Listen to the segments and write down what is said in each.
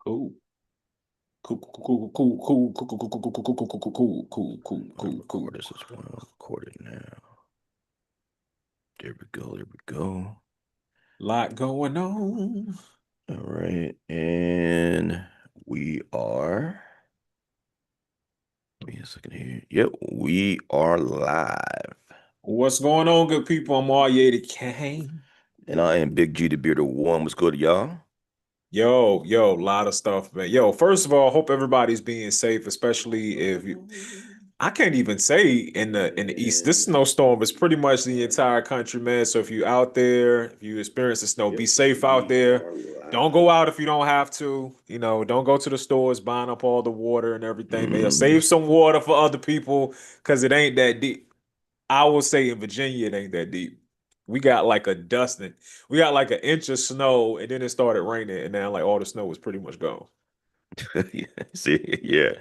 Cool. Cool, cool, cool, cool, cool, cool, cool, cool, cool, cool, cool, cool, cool, cool, Let me cool, record cool. this as well. Record it now. There we go. There we go. Lot going on. All right. And we are. Give me a second here. Yep, we are live. What's going on, good people? I'm Arye the Kane. And I am Big G the Bearded One. What's good, y'all? Yo, lot of stuff, man. Yo, first of all, hope everybody's being safe, especially if you. I can't even say in the East. This snowstorm is pretty much the entire country, man. So if you out there, if you experience the snow, be Yep, safe out we there. are Don't go live. out if you don't have to. Don't go to the stores buying up all the water and everything, man. Mm. Save some water for other people because it ain't that deep. I will say in Virginia, it ain't that deep. We got like a dusting. We got like an inch of snow, and then it started raining, and now like all the snow was pretty much gone. Yeah, see, yeah.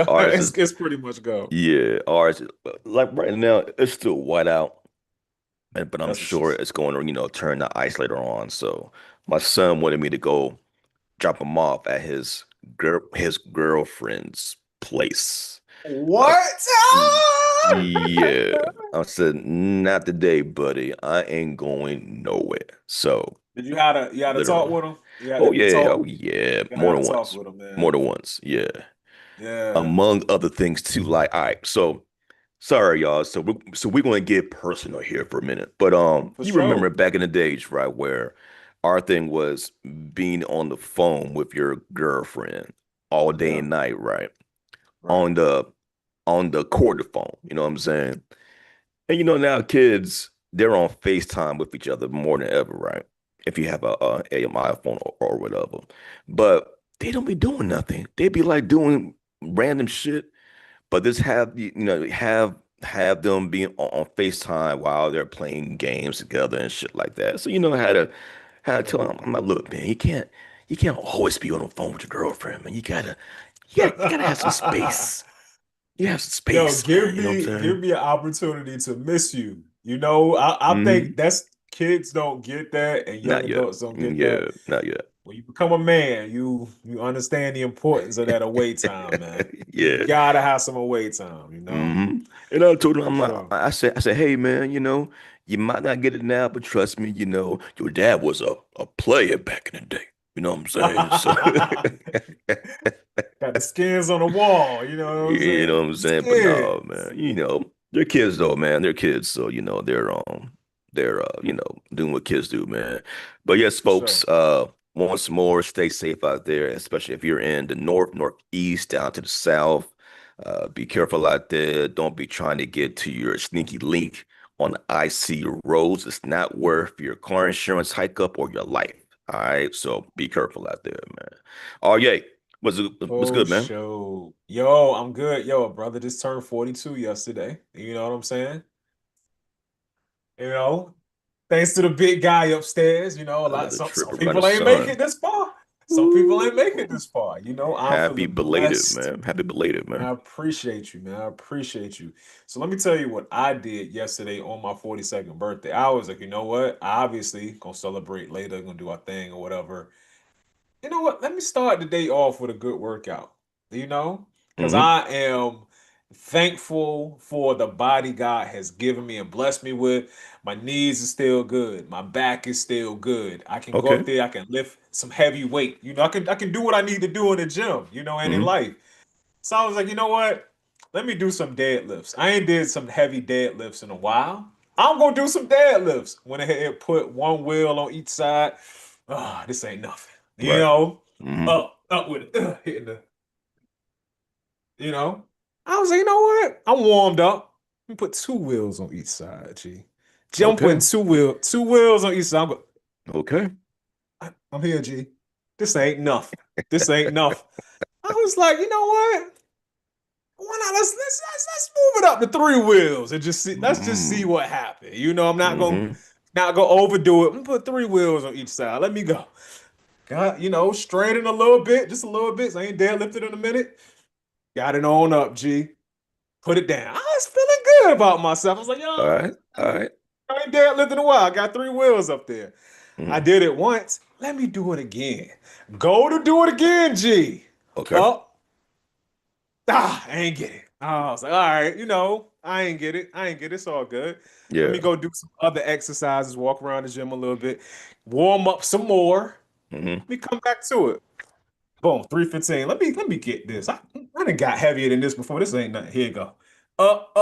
Ours is, It's pretty much gone. yeah, ours, like right now, it's still white out. But I'm That's what sure she's. it's going to, turn the ice later on. So my son wanted me to go drop him off at his girlfriend's place. Uh, What? yeah. I said, not today, buddy. I ain't going nowhere. So Did you had to talk literally. with him? You had Oh to yeah, talk. oh yeah. You More had to than talk once. with him, More man. than once. Yeah. Yeah, Among other things too. Like, all right, so sorry, y'all. So we're gonna get personal here for a minute. But for you remember sure. back in the days, right, where our thing was being on the phone with your girlfriend all day Yeah, and night, right? right. On the quarter phone, you know what I'm saying? And now kids, they're on FaceTime with each other more than ever, right? If you have a iPhone or whatever. But they don't be doing nothing. They be like doing random shit, but just have them being on FaceTime while they're playing games together and shit like that. So I had to tell them, I'm like, look, man, you can't always be on the phone with your girlfriend, man. You gotta have some space. You have some Yo, space, give man. You know what me I'm give saying? me an opportunity to miss you. I think Hmm. that's kids don't get that and young Not yet. adults don't get that. Yeah, not yet. When you become a man, you understand the importance of that away time, man. You Yeah. gotta have some away time, you know? Hmm. And I told him, For sure. I said, hey man, you might not get it now, but trust me, your dad was a player back in the day. You know what I'm saying? So Got the skins on the wall, you know what I'm you know saying? what I'm saying? But no, Skins. man, they're kids though, man. They're kids, so they're doing what kids do, man. But yes, For folks, sure. once more, stay safe out there, especially if you're in the north, northeast, down to the south. Be careful out there. Don't be trying to get to your sneaky link on the icy roads. It's not worth your car insurance hike up or your life. All right, so be careful out there, man. Oh yeah, what's For good, man? sure. Yo, I'm good. Yo, a brother just turned 42 yesterday. You know what I'm saying? You know, thanks to the big guy upstairs, a lot Another some trip around the people ain't make sun. it this far. Some people ain't make it Ooh. this far. I'm Happy feeling belated, blessed. man. Happy belated, Man, man. I appreciate you, man. I appreciate you. So let me tell you what I did yesterday on my 42nd birthday. I was like, you know what? I obviously gonna celebrate later, gonna do our thing or whatever. You know what? Let me start the day off with a good workout. Because Hmm. I am thankful for the body God has given me and blessed me with. My knees are still good. My back is still good. I can go up Okay. there, I can lift some heavy weight. I can do what I need to do in the gym, and in Hmm. life. So I was like, you know what? Let me do some deadlifts. I ain't did some heavy deadlifts in a while. I'm gonna do some deadlifts. Went ahead, put one wheel on each side. Ah, this ain't nothing. Right. Hmm. Up with it, hitting the, you know. I was like, you know what? I'm warmed up. Let me put two wheels on each side, G. Jumping Okay. two wheels on each side. Okay. I'm here, G. This ain't nothing. This ain't nothing. I was like, you know what? Why not? Let's move it up to three wheels and just see. Let's just see Mm. what happens. I'm Hmm. not gonna overdo it. I'm gonna put three wheels on each side. Let me go. Got straighten a little bit, just a little bit. So I ain't deadlifted in a minute. Got it on up, G. Put it down. I was feeling good about myself. I was like, All yo, right. All right. I ain't deadlifted in a while. I got three wheels up there. I Mm. did it once. Let me do it again. Go to do it again, G. Okay. Oh, I ain't get it. I was like, all right, I ain't get it. I ain't get it. It's all good. Let me Yeah. go do some other exercises, walk around the gym a little bit, warm up some more. Hmm. Let me come back to it. Boom, 315. Let me get this. I done got heavier than this before. This ain't nothing. Here you go. Up.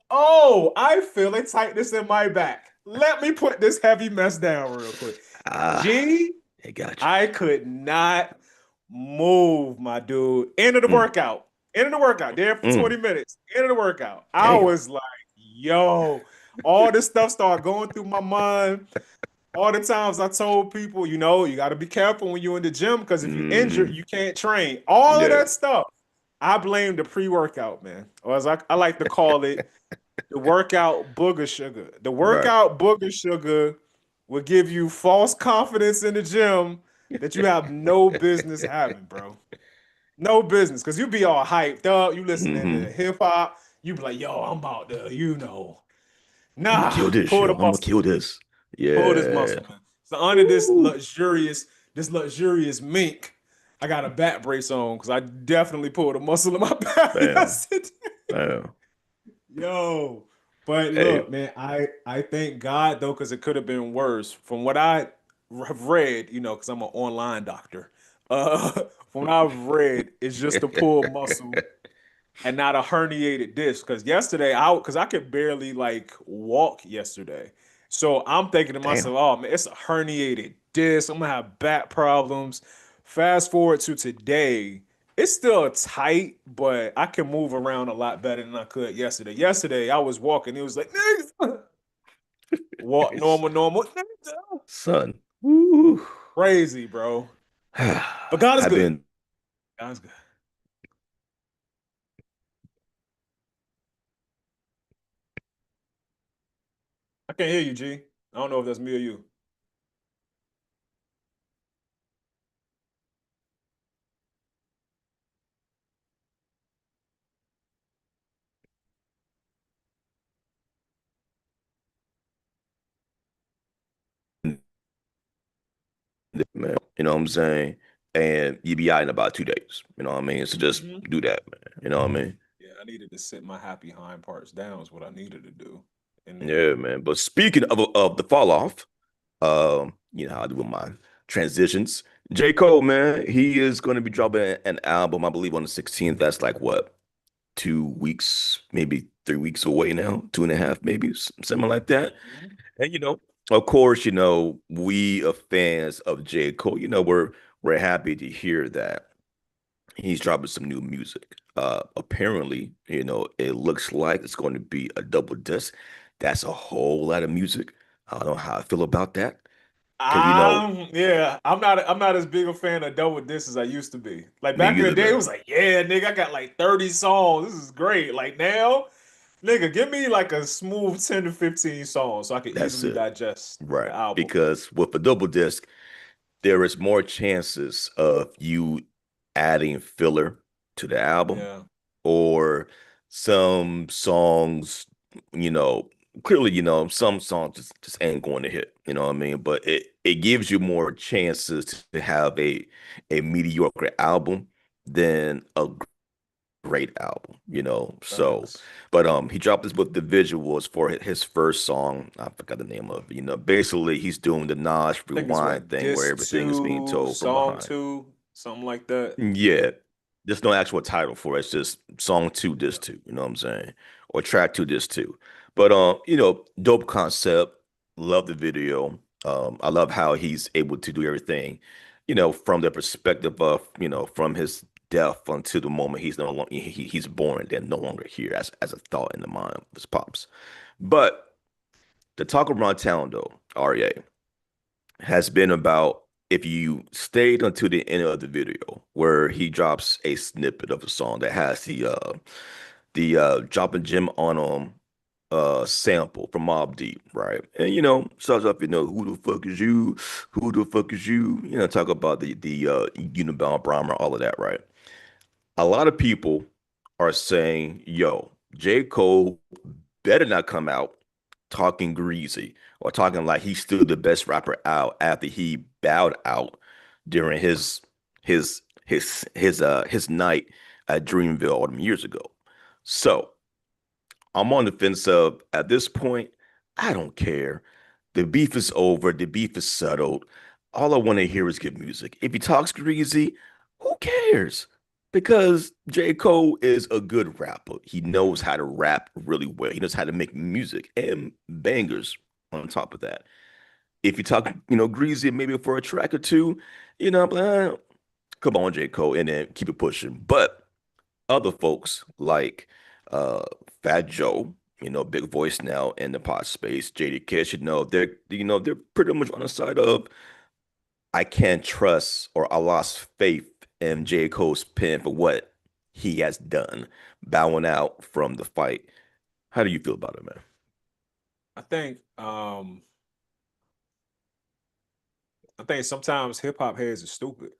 Oh, I feel a tightness in my back. Let me put this heavy mess down real quick. Ah, G, I got you. I could not move, my dude. End of the Mm, workout. End of the workout. There for mm, 20 minutes. End of the workout. I damn. was like, yo, all this stuff started going through my mind. All the times I told people, you got to be careful when you're in the gym because if you're injured, Hmm. you can't train. All of Yeah. that stuff. I blame the pre-workout, man. Or as I like to call it, the workout booger sugar. The Right. workout booger sugar will give you false confidence in the gym that you have no business having, bro. No business. Because you be all hyped up. You listening to Hmm. hip hop. You be like, yo, I'm about to, I'm gonna Nah, kill this, pull yo. the I'm gonna muscle. kill this. Pull this Yeah. muscle, man. So under Woo. this luxurious mink, I got a back brace on because I definitely pulled a muscle in my back Damn. yesterday. Damn. Yo, but Hey. look, man, I thank God though, because it could have been worse. From what I have read, because I'm an online doctor. From what I've read, it's just a pull muscle and not a herniated disc. Because I could barely like walk yesterday. So I'm thinking to Damn. myself, oh man, it's a herniated disc. I'm gonna have back problems. Fast forward to today, it's still tight, but I can move around a lot better than I could yesterday. Yesterday, I was walking, it was like, "Nigga." Walk It's- normal. Nigga. Son. Woo. Crazy, bro. But God is I've good. been God is good. I can't hear you, G. I don't know if that's me or you. man. You know what I'm saying? And you be out in about 2 days. You know what I mean? So just Hmm. do that, man. You know what I mean? Yeah, I needed to sit my happy hind parts down is what I needed to do. And Yeah, man. But speaking of the fall off, you know how I do with my transitions. J. Cole, man, he is going to be dropping an album, I believe, on the 16th. That's like what, 2 weeks, maybe 3 weeks away now, two and a half, maybe something like that. Mhm. And of course, we are fans of J. Cole. We're happy to hear that he's dropping some new music. Apparently, it looks like it's going to be a double disc. That's a whole lot of music. I don't know how I feel about that. Because Yeah, I'm not as big a fan of double disc as I used to be. Like me back in the either, day, it man. was like, yeah, nigga, I got like 30 songs. This is great. Like now, nigga, give me like a smooth 10 to 15 songs so I can That's easily it. digest the Right. album. Because with a double disc, there is more chances of you adding filler to the album Yeah. or some songs, you know, clearly, some songs just ain't going to hit, you know what I mean? But it gives you more chances to have a mediocre album than a great album, you know. So, Facts. but he dropped this with the visuals for his first song. I forgot the name of it. Basically he's doing the Nas I think it's rewind what, thing where disc everything is being two, told from song behind. two, something like that. Yeah. There's no actual title for it. It's just song two, Yeah. disc two, you know what I'm saying? Or track two, disc two. But dope concept. Love the video. I love how he's able to do everything, from the perspective of, from his death until the moment he's no longer he's born, then no longer here as a thought in the mind of his pops. But the talk around town though, REA, has been about if you stayed until the end of the video where he drops a snippet of a song that has the dropping Jim on sample from Mob Deep, right? And starts off, who the fuck is you? Who the fuck is you? Talk about the Unibound Brahma, all of that, right? A lot of people are saying, yo, J. Cole better not come out talking greasy or talking like he's still the best rapper out after he bowed out during his night at Dreamville all them years ago. So I'm on the fence of at this point, I don't care. The beef is over, the beef is settled. All I want to hear is good music. If he talks greasy, who cares? Because J. Cole is a good rapper. He knows how to rap really well. He knows how to make music and bangers on top of that. If you talk, greasy maybe for a track or two, I'm like, come on, J. Cole, and then keep it pushing. But other folks like uh Fat Joe, big voice now in the pod space, JD Kish, they're pretty much on the side of I can't trust or I lost faith in J. Cole's pen for what he has done, bowing out from the fight. How do you feel about it, man? I think sometimes hip hop heads are stupid.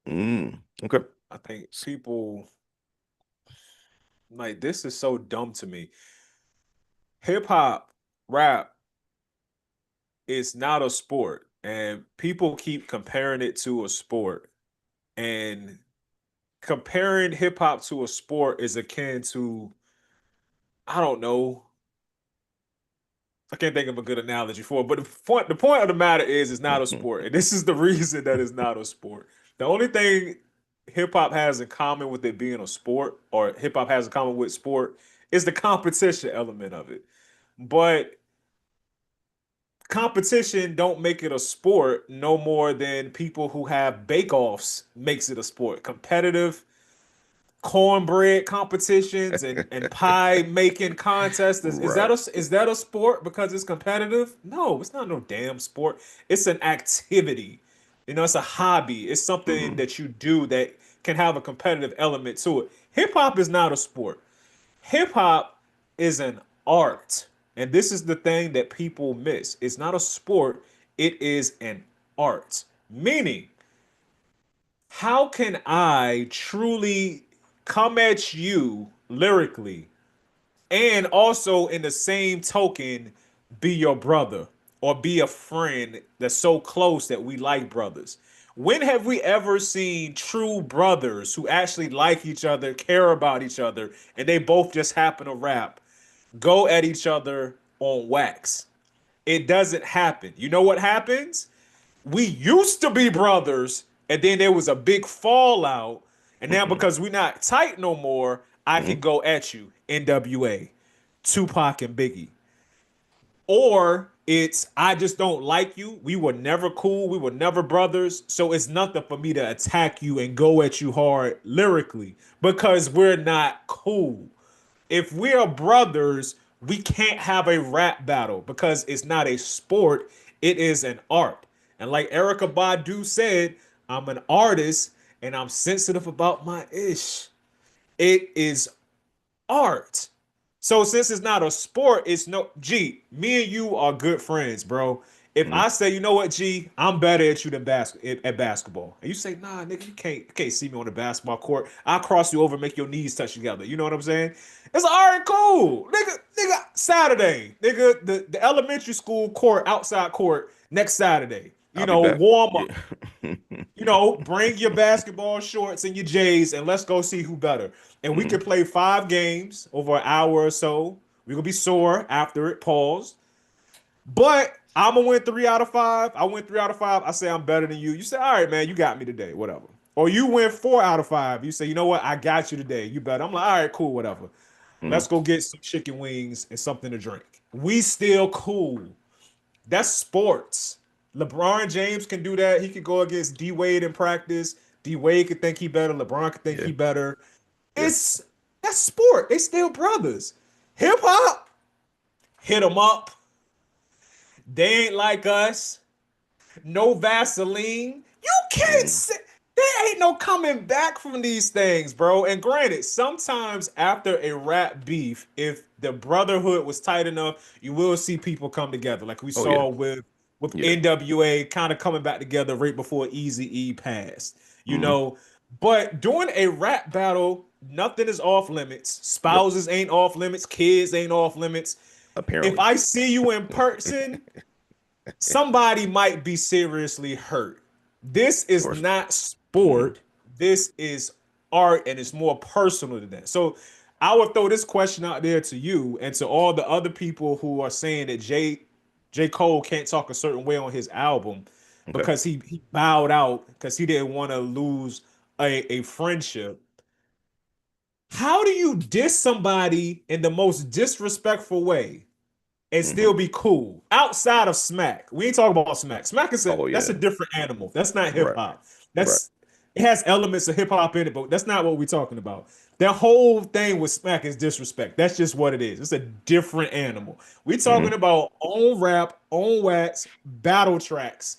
Okay. I think people like this is so dumb to me. Hip hop rap is not a sport, and people keep comparing it to a sport. And comparing hip hop to a sport is akin to, I don't know, I can't think of a good analogy for it, but the point of the matter is it's not a sport. And this is the reason that it's not a sport. The only thing hip hop has in common with it being a sport, or hip hop has in common with sport, is the competition element of it. But competition don't make it a sport no more than people who have bake-offs makes it a sport. Competitive cornbread competitions and pie making contests. Is that Right. a sport because it's competitive? No, it's not no damn sport. It's an activity. It's a hobby. It's something Hmm. that you do that can have a competitive element to it. Hip hop is not a sport. Hip hop is an art. And this is the thing that people miss. It's not a sport, it is an art. Meaning, how can I truly come at you lyrically and also in the same token be your brother or be a friend that's so close that we like brothers? When have we ever seen true brothers who actually like each other, care about each other, and they both just happen to rap, go at each other on wax? It doesn't happen. You know what happens? We used to be brothers, and then there was a big fallout, and now Hmm. because we're not tight no more, I can Hmm. go at you. NWA, Tupac and Biggie. Or it's I just don't like you. We were never cool. We were never brothers. So it's nothing for me to attack you and go at you hard lyrically because we're not cool. If we are brothers, we can't have a rap battle because it's not a sport, it is an art. And like Erica Badu said, I'm an artist and I'm sensitive about my ish. It is art. So since it's not a sport, it's no G. Me and you are good friends, bro. If Hmm. I say, you know what, G, I'm better at you than at basketball, and you say, nah, nigga, you can't see me on the basketball court. I'll cross you over, make your knees touch together. You know what I'm saying? It's all right, cool, nigga. Saturday, nigga, the elementary school court, outside court, next Saturday. I'll be back. Warm up. Yeah. Bring your basketball shorts and your J's and let's go see who better. And we Hmm. could play 5 games over an hour or so. We're gonna be sore after it, pause. But I'm gonna win 3 out of 5. I win 3 out of 5. I say I'm better than you. You say, all right, man, you got me today, whatever. Or you win 4 out of 5. You say, you know what, I got you today. You better. I'm like, all right, cool, whatever. Hmm. Let's go get some chicken wings and something to drink. We still cool. That's sports. LeBron James can do that. He could go against D Wade in practice. D Wade could think he better. LeBron could think Yeah. he better. Yeah. It's that's sport. They still brothers. Hip hop, hit them up. They ain't like us. No Vaseline. You can't Hmm. say there ain't no coming back from these things, bro. And granted, sometimes after a rap beef, if the brotherhood was tight enough, you will see people come together, like we Oh yeah. saw with Yeah. NWA kind of coming back together right before Easy E passed. You Hmm. know, but during a rap battle, nothing is off limits. Yep. Spouses ain't off limits. Kids ain't off limits. If apparently. I see you in person, somebody might be seriously hurt. This Of is course. not Mhm. sport. This is art and it's more personal than that. So I would throw this question out there to you and to all the other people who are saying that J. Cole can't talk a certain way on his album Okay. because he bowed out because he didn't want to lose a friendship. How do you diss somebody in the most disrespectful way and still Hmm. be cool outside of smack? We ain't talking about smack. Smack is Oh that's a yeah. different animal. That's not hip Right. hop. Right. That's it has elements of hip hop in it, but that's not what we're talking about. That whole thing with smack is disrespect. That's just what it is. It's a different animal. We talking Hmm. about on rap, on wax, battle tracks.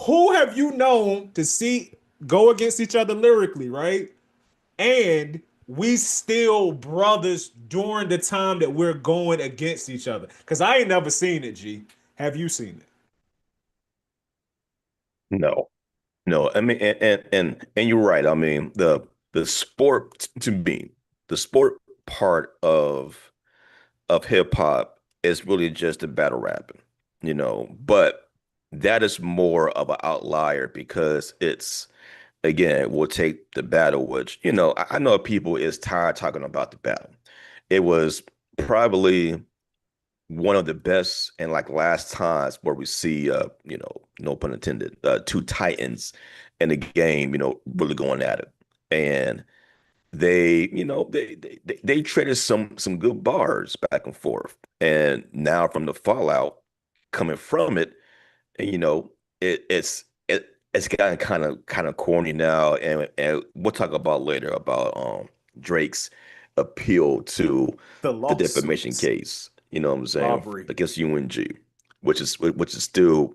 Who have you known to see go against each other lyrically, right? And we still brothers during the time that we're going against each other. Because I ain't never seen it, G. Have you seen it? No. No. I mean, and you're right. I mean, the sport to me, the sport part of hip hop is really just the battle rapping, but that is more of an outlier because it's again, we'll take the battle, which, I know people is tired talking about the battle. It was probably one of the best and like last times where we see no pun intended, two titans in the game, really going at it. And they traded some good bars back and forth. And now from the fallout coming from it, and it's gotten kind of corny now, and we'll talk about later about Drake's appeal to The the defamation lawsuits, case, you know what I'm saying, robbery. against UNG, which is still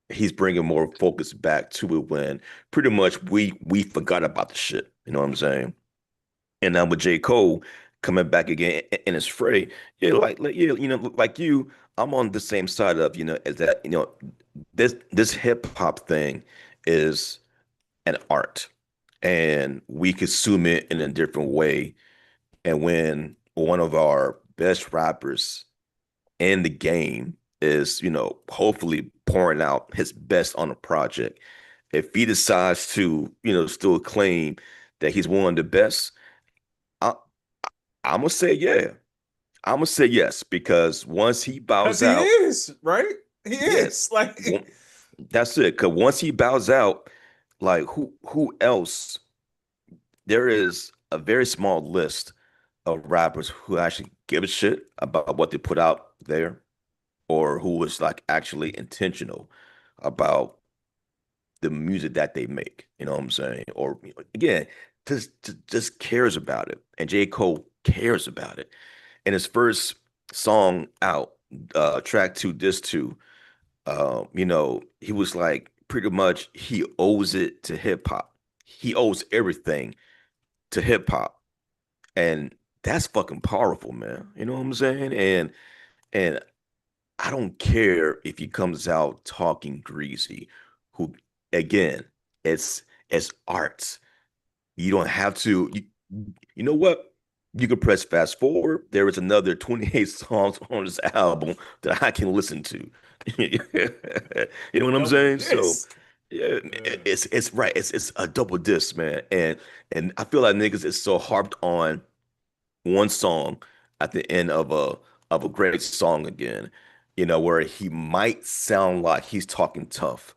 he's bringing more focus back to it when pretty much we forgot about the shit, you know what I'm saying? And now with J. Cole coming back again in his fray, yeah, like you, I'm on the same side of, as that, this hip hop thing is an art and we consume it in a different way. And when one of our best rappers in the game is, hopefully pouring out his best on a project, if he decides to, still claim that he's one of the best, I, I'm gonna say yeah. I'm gonna say yes because once he Because bows he out, is, right? He yeah, is. Like, one- that's it. Because once he bows out, like who else? There is a very small list of rappers who actually give a shit about what they put out there, or who was like actually intentional about the music that they make. You know what I'm saying? Or again, just cares about it. And J. Cole cares about it. And his first song out, track two, this two, he was like pretty much he owes it to hip hop. He owes everything to hip hop. And that's fucking powerful, man. You know what I'm saying? And I don't care if he comes out talking greasy, who again, it's art. You don't have to. You know what? You can press fast forward. There is another 28 songs on this album that I can listen to. You know what I'm double saying? So, disc. yeah, Yeah. it's right. It's a double disc, man. And I feel like niggas is so harped on one song at the end of a great song again. Where he might sound like he's talking tough.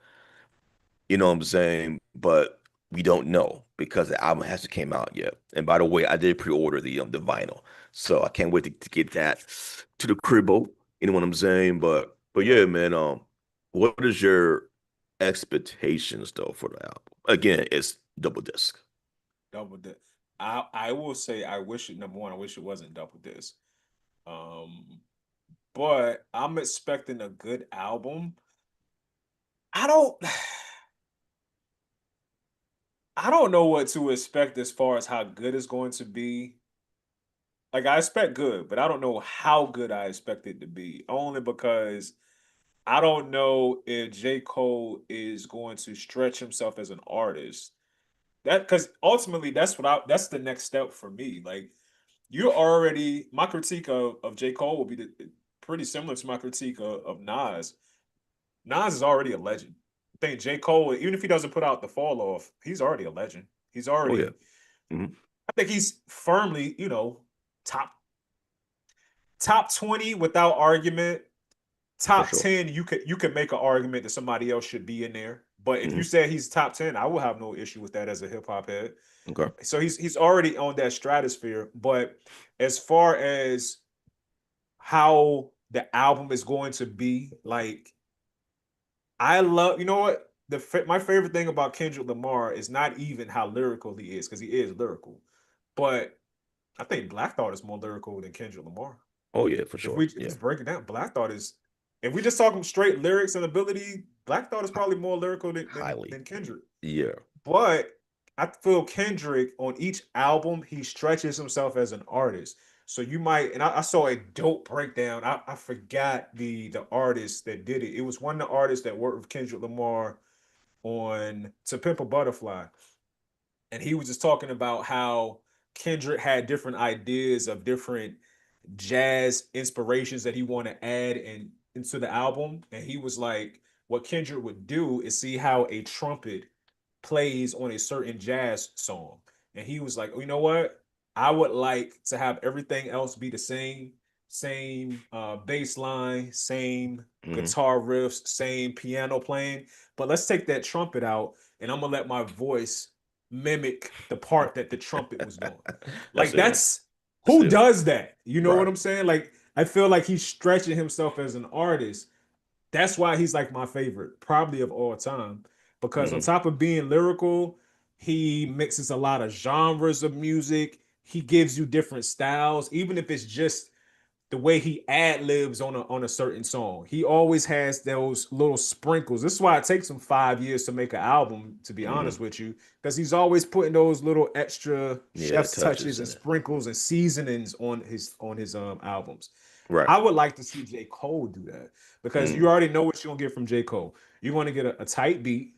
You know what I'm saying? But we don't know because the album hasn't came out yet. And by the way, I did pre-order the vinyl, so I can't wait to get that to the cribbo. You know what I'm saying? But Yeah. yeah, man. What is your expectations though for the album? Again, it's double disc. Double disc. I will say I wish it number one, I wish it wasn't double disc. Um, but I'm expecting a good album. I don't I don't know what to expect as far as how good it's going to be. Like I expect good, but I don't know how good I expect it to be. Only because I don't know if J. Cole is going to stretch himself as an artist. That because ultimately that's the next step for me. Like you're already my critique of J. Cole will be pretty similar to my critique of Nas. Nas is already a legend. I think J. Cole, even if he doesn't put out the fall off, he's already a legend. He's Oh yeah. already, Hmm. I think he's firmly, top top 20 without argument. For Top sure. 10, you could make an argument that somebody else should be in there. But if you Hmm. say he's top 10, I will have no issue with that as a hip hop head. Okay. So he's already on that stratosphere. But as far as how the album is going to be, like I love, you know what? My favorite thing about Kendrick Lamar is not even how lyrical he is, because he is lyrical. But I think Black Thought is more lyrical than Kendrick Lamar. Oh yeah, for If sure. we Yeah. just break it down, Black Thought is, if we just talking straight lyrics and ability, Black Thought is probably more lyrical than Highly. Kendrick. Yeah. But I feel Kendrick on each album, he stretches himself as an artist. So you might, and I saw a dope breakdown. I forgot the artist that did it. It was one of the artists that worked with Kendrick Lamar on To Pimp a Butterfly. And he was just talking about how Kendrick had different ideas of different jazz inspirations that he want to add into the album. And he was like, what Kendrick would do is see how a trumpet plays on a certain jazz song. And he was like, oh, you know what? I would like to have everything else be the same bass line, same Hmm. guitar riffs, same piano playing. But let's take that trumpet out and I'm gonna let my voice mimic the part that the trumpet was doing. That's Like ill. that's That's who ill. does that? You know what Right. I'm saying? Like I feel like he's stretching himself as an artist. That's why he's like my favorite, probably of all time. Because on Hmm. top of being lyrical, he mixes a lot of genres of music. He gives you different styles, even if it's just the way he ad libs on a certain song. He always has those little sprinkles. This is why it takes him 5 years to make an album, to be honest Hmm. with you, because he's always putting those little extra Yeah, chef's touches touches and in it. sprinkles and seasonings on his albums. Right. I would like to see J. Cole do that because you Mm. already know what you're gonna get from J. Cole. You're gonna get a tight beat.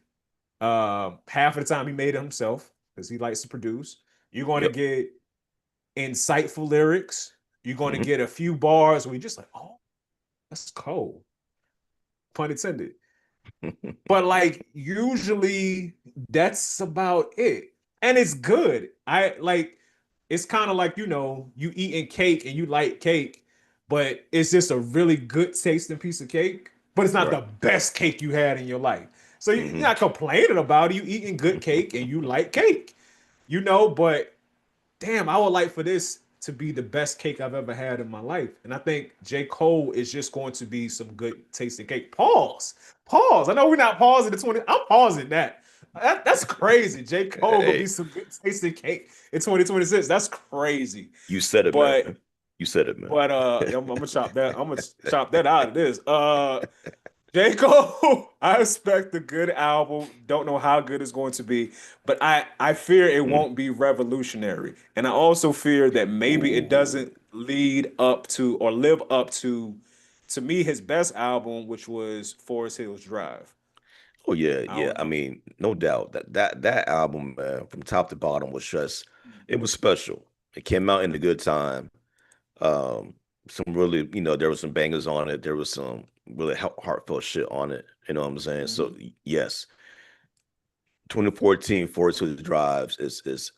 Half of the time he made it himself because he likes to produce. You're gonna Yep. get insightful lyrics. You're going to Hmm. get a few bars where you're just like, oh, that's cold. Pun intended. But like usually that's about it. And it's good. I like it's kind of like, you eating cake and you like cake, but it's just a really good tasting piece of cake, but it's not Right. the best cake you had in your life. So you're Hmm. not complaining about it. You eating good cake and you like cake, but damn, I would like for this to be the best cake I've ever had in my life. And I think J. Cole is just going to be some good tasting cake. Pause. Pause. I know we're not pausing the 20. I'm pausing that. That's crazy. J. Cole gonna be Hey, some good tasting cake in 2026. That's crazy. you said it, man. But You said it, man. I'm gonna chop that. I'm gonna chop that out of this. J. Cole, I expect a good album. Don't know how good it's going to be, but I fear it Mm. won't be revolutionary. And I also fear that maybe it Ooh. doesn't lead up to or live up to me, his best album, which was Forest Hills Drive. Oh yeah, I yeah. don't I know. mean, no doubt that album, man, from top to bottom was just it was special. It came out in a good time. Um, some really, there was some bangers on it. There was some really heartfelt shit on it. You know what I'm saying? So Mhm. yes, 2014 Forest Hills Drives is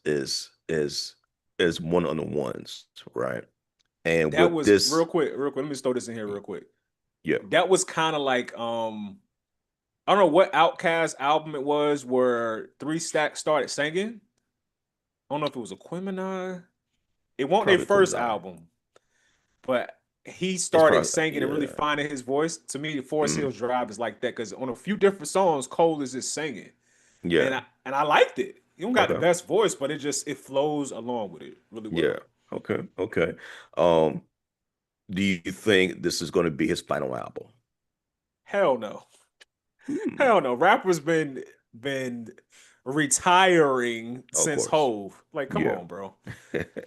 one of the ones, right? And That with was this, real quick. Let me just throw this in here real quick. yeah, That was kind of like I don't know what Outkast album it was where Three Stacks started singing. I don't know if it was Aquemini. It wasn't their probably first Gemini. album, but he It's started probably singing and really yeah. finding his voice. To me, Forest Mhm. Hills Drive is like that because on a few different songs, Cole is just singing, Yeah. and I liked it. You don't got the Okay. best voice, but it flows along with it really Yeah. well. Okay. Okay. Um, do you think this is going to be his final album? Hell no, Hmm. hell no. Rappers been retiring Of since course. Hove. Like, come Yeah. on, bro.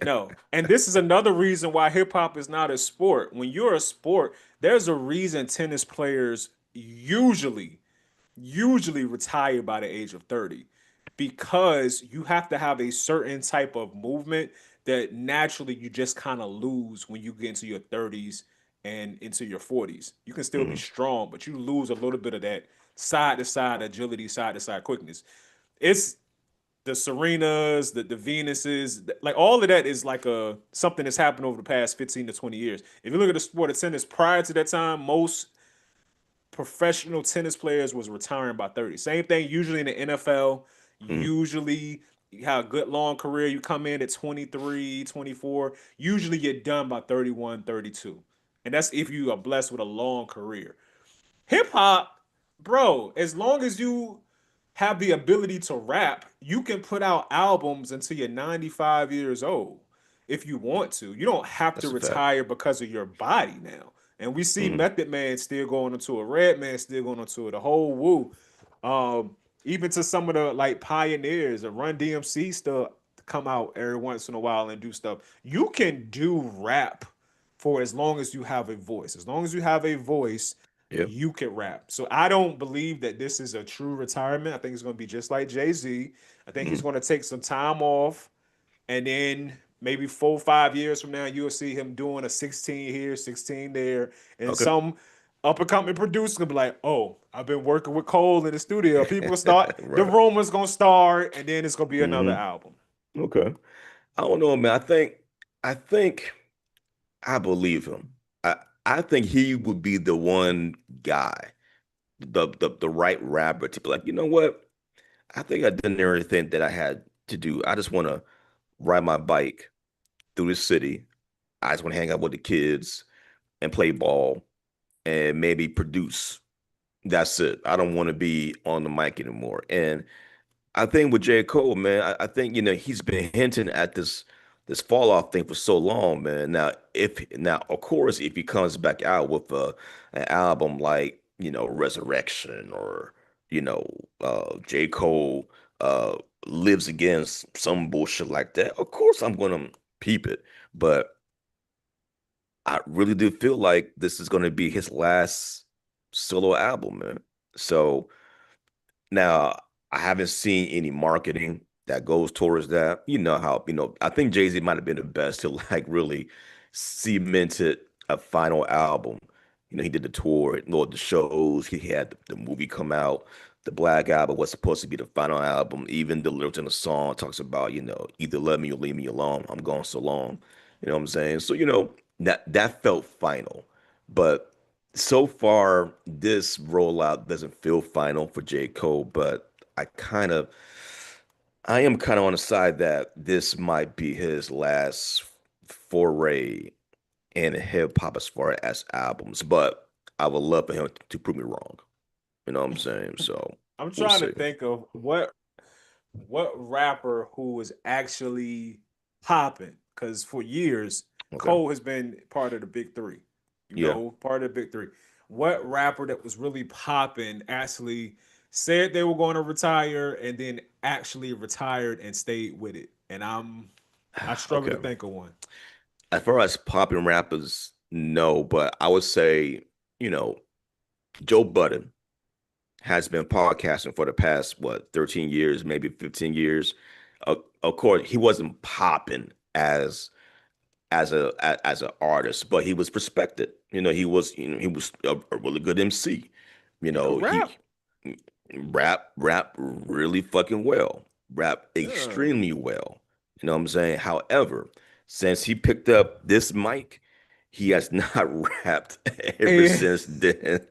No. And this is another reason why hip hop is not a sport. When you're a sport, there's a reason tennis players usually retire by the age of 30 because you have to have a certain type of movement that naturally you just kind of lose when you get into your 30s and into your 40s. You can still be Hmm. strong, but you lose a little bit of that side to side agility, side to side quickness. It's the Serenas, the Venuses, like all of that is like a something that's happened over the past 15 to 20 years. If you look at the sport of tennis prior to that time, most professional tennis players was retiring by 30. Same thing usually in the NFL. Hmm. Usually you have a good long career. You come in at 23, 24. Usually you're done by 31, 32. And that's if you are blessed with a long career. Hip hop, bro, as long as you have the ability to rap, you can put out albums until you're 95 years old if you want to. You don't have to That's a fact. retire because of your body now. And we see Hmm. Method Man still going on tour, Redman still going on tour, the whole woo. Even to some of the like pioneers, Run DMC still come out every once in a while and do stuff. You can do rap for as long as you have a voice. As long as you have a voice, Yep. you can rap. So I don't believe that this is a true retirement. I think it's going to be just like Jay-Z. I think he's Hmm. going to take some time off, and then maybe 4 or 5 years from now, you'll see him doing a 16 here, 16 there, and Okay. some up and coming producer gonna be like, "Oh, I've been working with Cole in the studio." People start, the Right. rumors gonna start, and then it's gonna be another Hmm. album. Okay. I don't know, man. I think I believe him. I I think he would be the one guy, the right rapper to be like, you know what? I think I've done everything that I had to do. I just want to ride my bike through the city. I just want to hang out with the kids and play ball and maybe produce. That's it. I don't want to be on the mic anymore. And I think with J. Cole, man, I think he's been hinting at this fall off thing for so long, man. Now of course if he comes back out with an album like Resurrection or you know J. Cole uh lives against some bullshit like that, of course I'm gonna peep it. But I really do feel like this is gonna be his last solo album, man. So. Now, I haven't seen any marketing that goes towards that. You know how, I think Jay-Z might have been the best to like really cemented a final album. He did the tour, the shows, he had the movie come out. The Black Album was supposed to be the final album. Even the lyrics in the song talks about, either love me or leave me alone. I'm gone so long. You know what I'm saying? So, that felt final. But so far, this rollout doesn't feel final for J. Cole, but I am kind of on the side that this might be his last foray in hip hop as far as albums. But I would love for him to prove me wrong. You know what I'm saying? So I'm we'll trying to see. think of what rapper who was actually popping because for years Okay. Cole has been part of the big three, Yeah. part of the big three. What rapper that was really popping actually said they were going to retire and then actually retired and stayed with it? And I struggle Okay. to think of one. As far as popping rappers, no, but I would say, you know, Joe Budden has been podcasting for the past what 13 years, maybe 15 years. Of course, he wasn't popping as an artist, but he was respected. He was a really good MC. He could He rap. rap really fucking well, rap Yeah. extremely well. You know what I'm saying? However, since he picked up this mic, he has not rapped ever And since then.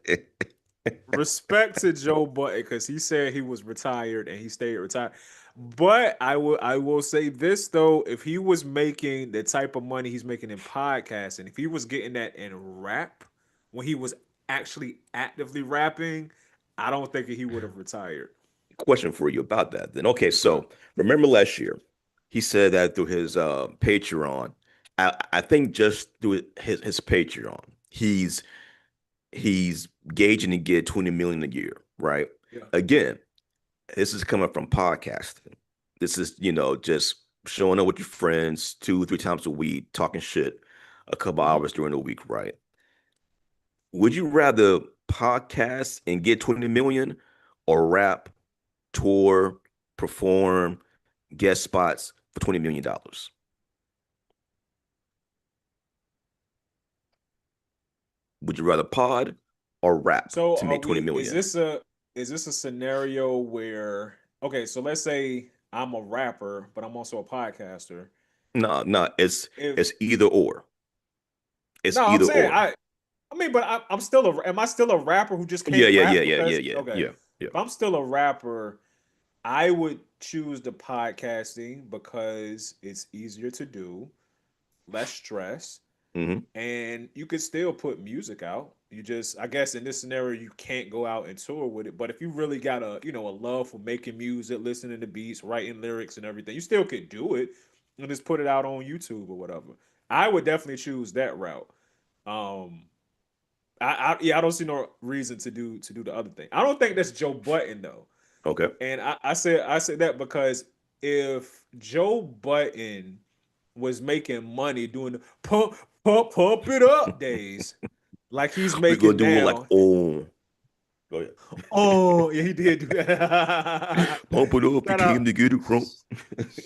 respect to Joe Button because he said he was retired and he stayed retired. But I will say this though, if he was making the type of money he's making in podcasting, if he was getting that in rap when he was actually actively rapping, I don't think he would have retired. Question for you about that then. Okay, Okay. so remember last year, he said that through his Patreon. I think just through his Patreon, he's gauging to get 20 million a year, right? Yeah. Again, this is coming from podcasting. This is, just showing up with your friends 2, 3 times a week, talking shit a couple Mhm. hours during the week, right? Would you rather podcast and get 20 million or rap, tour, perform, guest spots for $20 million? Would you rather pod or rap So to are make 20 we? million? Is this a scenario where okay? So let's say I'm a rapper, but I'm also a podcaster. No, no, If it's either or. It's no, I'm either saying or. I mean, but I'm still a. Am I still a rapper who just Yeah, can't yeah, yeah, rap yeah, yeah, because yeah, okay? yeah, yeah. If I'm still a rapper, I would choose the podcasting because it's easier to do, less stress, Hmm. and you could still put music out. You just, I guess, in this scenario, you can't go out and tour with it. But if you really got a love for making music, listening to beats, writing lyrics, and everything, you still could do it and just put it out on YouTube or whatever. I would definitely choose that route. Um, yeah, I don't see no reason to do the other thing. I don't think that's Joe Button though, Okay. and I said that because if Joe Button was making money doing the pump it up days like he's We're gonna making do it like, now. oh, go ahead. Oh, yeah, he did do that. Pump it up, you shout came out, to get it crunk.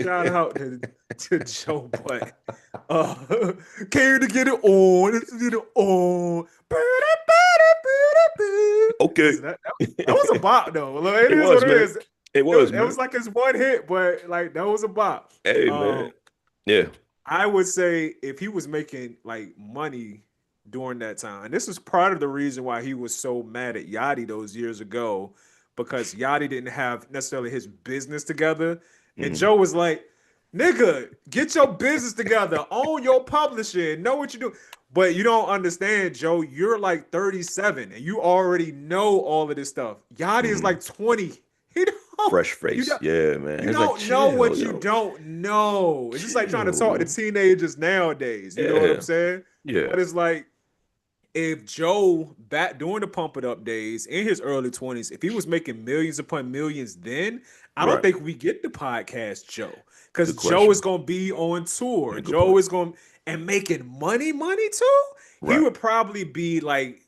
shout out to Joe Button. Uh, came to get it on. Let's get it on. Okay. Listen, that was a bop though. Look, it It is what was, it man. is. It It was, was, it was man. like his one hit, but like that was a bop. Hey, man. Um, Yeah. I would say if he was making like money during that time, and this is part of the reason why he was so mad at Yachty those years ago, because Yachty didn't have necessarily his business together. And Hmm. Joe was like, nigga, get your business together, own your publishing, know what you do. But you don't understand, Joe. You're like 37 and you already know all of this stuff. Yachty is Hmm. like 20. He don't, Fresh you face. don't, Yeah, man. you It's like, don't know chill, what you yo. don't know. It's just like trying to Chill, talk to man. teenagers nowadays. You know what I'm Yeah. saying? Yeah. But it's like if Joe back during the pump it up days in his early 20s, if he was making millions upon millions then, I don't Right. think we get the podcast Joe. Because Good Joe is question. gonna be on tour. Yeah, good Joe point. is going and making money too. He Right. would probably be like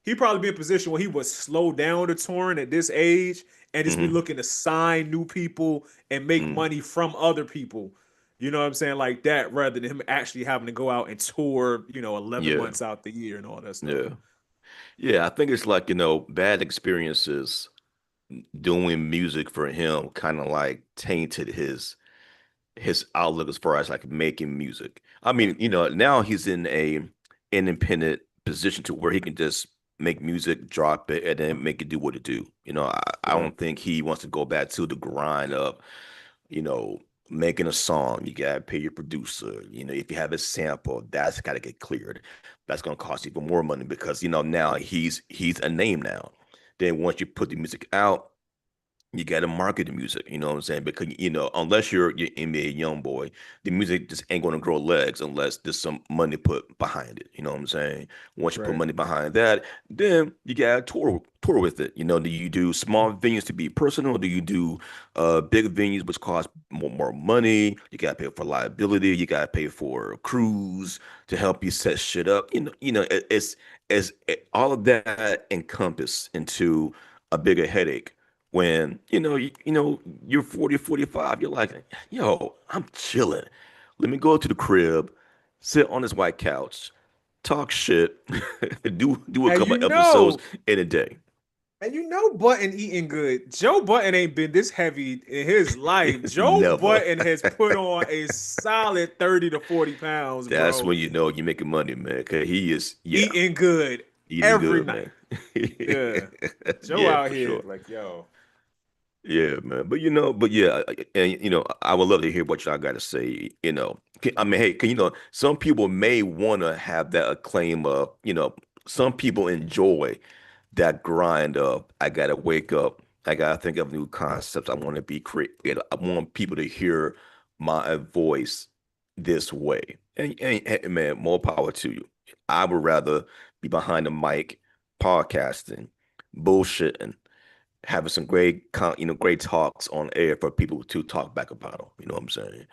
he'd probably be in a position where he would slow down the touring at this age and just be Hmm. looking to sign new people and make Hmm. money from other people. You know what I'm saying? Like that, rather than him actually having to go out and tour, 11 Yeah. months out the year and all that stuff. Yeah. Yeah. I think it's like, bad experiences doing music for him kind of like tainted his outlook as far as like making music. I mean, now he's in a independent position to where he can just make music, drop it, and then make it do what it do. I Right. don't think he wants to go back to the grind of, you know, making a song. You gotta pay your producer. If you have a sample, that's gotta get cleared. That's gonna cost even more money because now he's a name now. Then once you put the music out, you got to market the music, you know what I'm saying? Because unless you're NBA young boy, the music just ain't going to grow legs unless there's some money put behind it. You know what I'm saying? Once you put Right. money behind that, then you got to tour with it. Do you do small venues to be personal? Do you do big venues which cost more money? You got to pay for liability. You got to pay for crews to help you set shit up. All of that encompassed into a bigger headache when you're 40 or 45, you're like, yo, I'm chilling. Let me go to the crib, sit on this white couch, talk shit, do a And couple you of episodes know, in a day. Button eating good. Joe Button ain't been this heavy in his life. Joe Never. Button has put on a solid 30 to 40 pounds, That's bro. when you know you're making money, man. Cause he is, yeah, Eating good eating every good, night. man. Yeah. Joe Yeah, out for here, sure. like, yo. Yeah, man. But yeah, and I would love to hear what y'all got to say. I mean, hey, some people may want to have that acclaim of, some people enjoy that grind of, I gotta wake up, I gotta think of new concepts, I want to be creative, I want people to hear my voice this way. And man, more power to you. I would rather be behind the mic, podcasting, bullshitting, having some great talks on air for people to talk back about them. You know what I'm saying?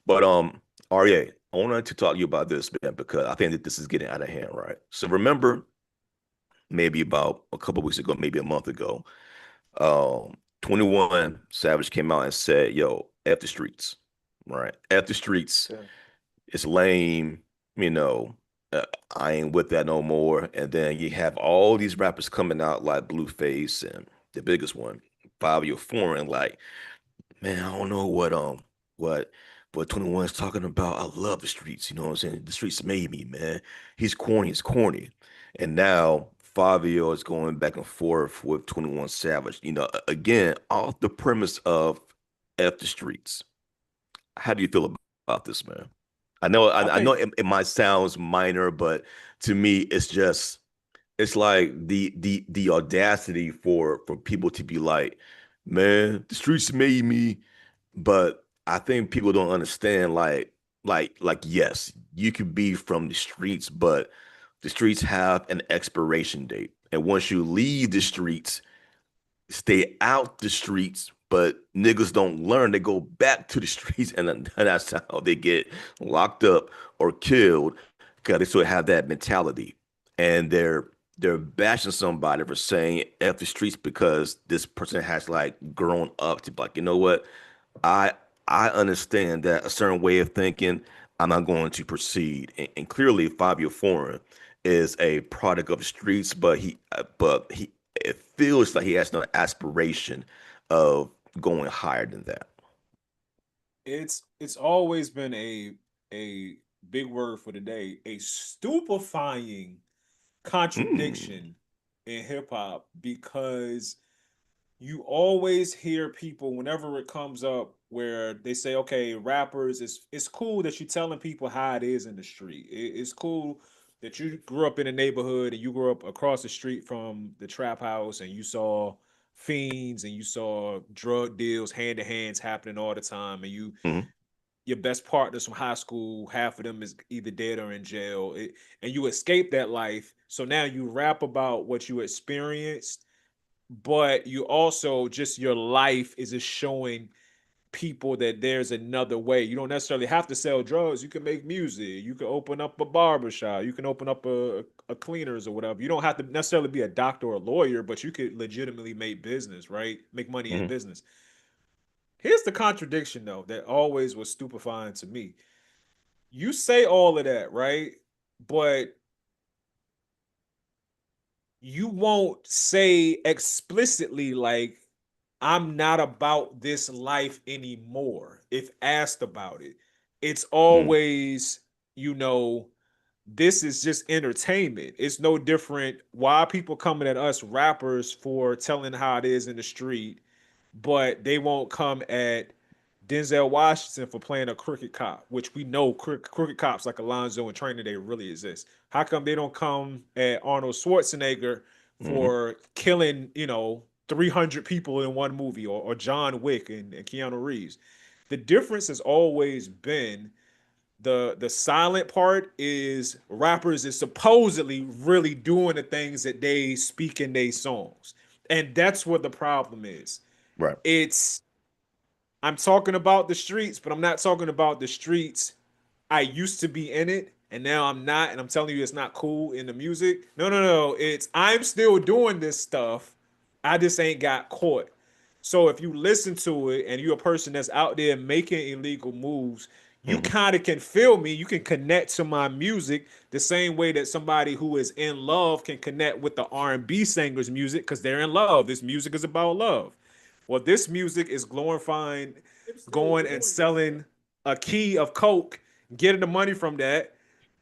But RA, I wanted to talk to you about this, man, because I think that this is getting out of hand, right? So remember, maybe about a couple weeks ago, maybe a month ago, 21 Savage came out and said, "Yo, F the streets, right? F the streets. Yeah. It's lame, you know." uh, I ain't with that no more. And then you have all these rappers coming out like Blueface and the biggest one, Fabio Foreign. Like, man, I don't know what what 21 is talking about. I love the streets, you know what I'm saying? The streets made me, man. He's corny, it's corny. And now Fabio is going back and forth with 21 Savage. You know, again, off the premise of F the streets. How do you feel about this, man? I I know think it might sound minor, but to me, it's just it's like the audacity for people to be like, man, the streets made me. But I think people don't understand like yes, you could be from the streets, but the streets have an expiration date. And once you leave the streets, stay out the streets, but niggas don't learn. They go back to the streets, and that's how they get locked up or killed because they sort of have that mentality, and they're bashing somebody for saying F the streets because this person has like grown up to be like, you know what? I I understand that a certain way of thinking, I'm not going to proceed. And clearly, Fabio Foreign is a product of the streets, but he it feels like he has no aspiration of going higher than that. it's always been a big word for the day, a stupefying Mm, contradiction in hip hop because you always hear people whenever it comes up where they say, okay, rappers, it's cool that you're telling people how it is in the street. It's cool that you grew up in a neighborhood and you grew up across the street from the trap house and you saw fiends and you saw drug deals, hand to hands happening all the time, and mm, your best partners from high school, half of them is either dead or in jail, and you escape that life. So now you rap about what you experienced, but you also just your life is just showing people that there's another way. You don't necessarily have to sell drugs. You can make music. You can open up a barber shop. You can open up a cleaners or whatever. You don't have to necessarily be a doctor or a lawyer, but you could legitimately make business, right? Make money in mm, business. Here's the contradiction though that always was stupefying to me. You say all of that, right? But you won't say explicitly like I'm not about this life anymore if asked about it. It's mm, always, you know, this is just entertainment. It's no different. Why are people coming at us rappers for telling how it is in the street, but they won't come at Denzel Washington for playing a crooked cop, which we know crooked cops like Alonzo and Training Day really exist. How come they don't come at Arnold Schwarzenegger mm. for killing, 300 people in one movie, or John Wick and Keanu Reeves? The difference has always been the silent part is rappers is supposedly really doing the things that they speak in their songs. And that's what the problem is. Right. It's I'm talking about the streets, but I'm not talking about the streets I used to be in it and now I'm not, and I'm telling you it's not cool in the music. No, no, no. It's I'm still doing this stuff. I just ain't got caught. So if you listen to it and you're a person that's out there making illegal moves, you Mm, kind of can feel me. You can connect to my music the same way that somebody who is in love can connect with the R&B singer's music because they're in love. This music is about love. Well, this music is glorifying going and selling a key of coke, getting the money from that,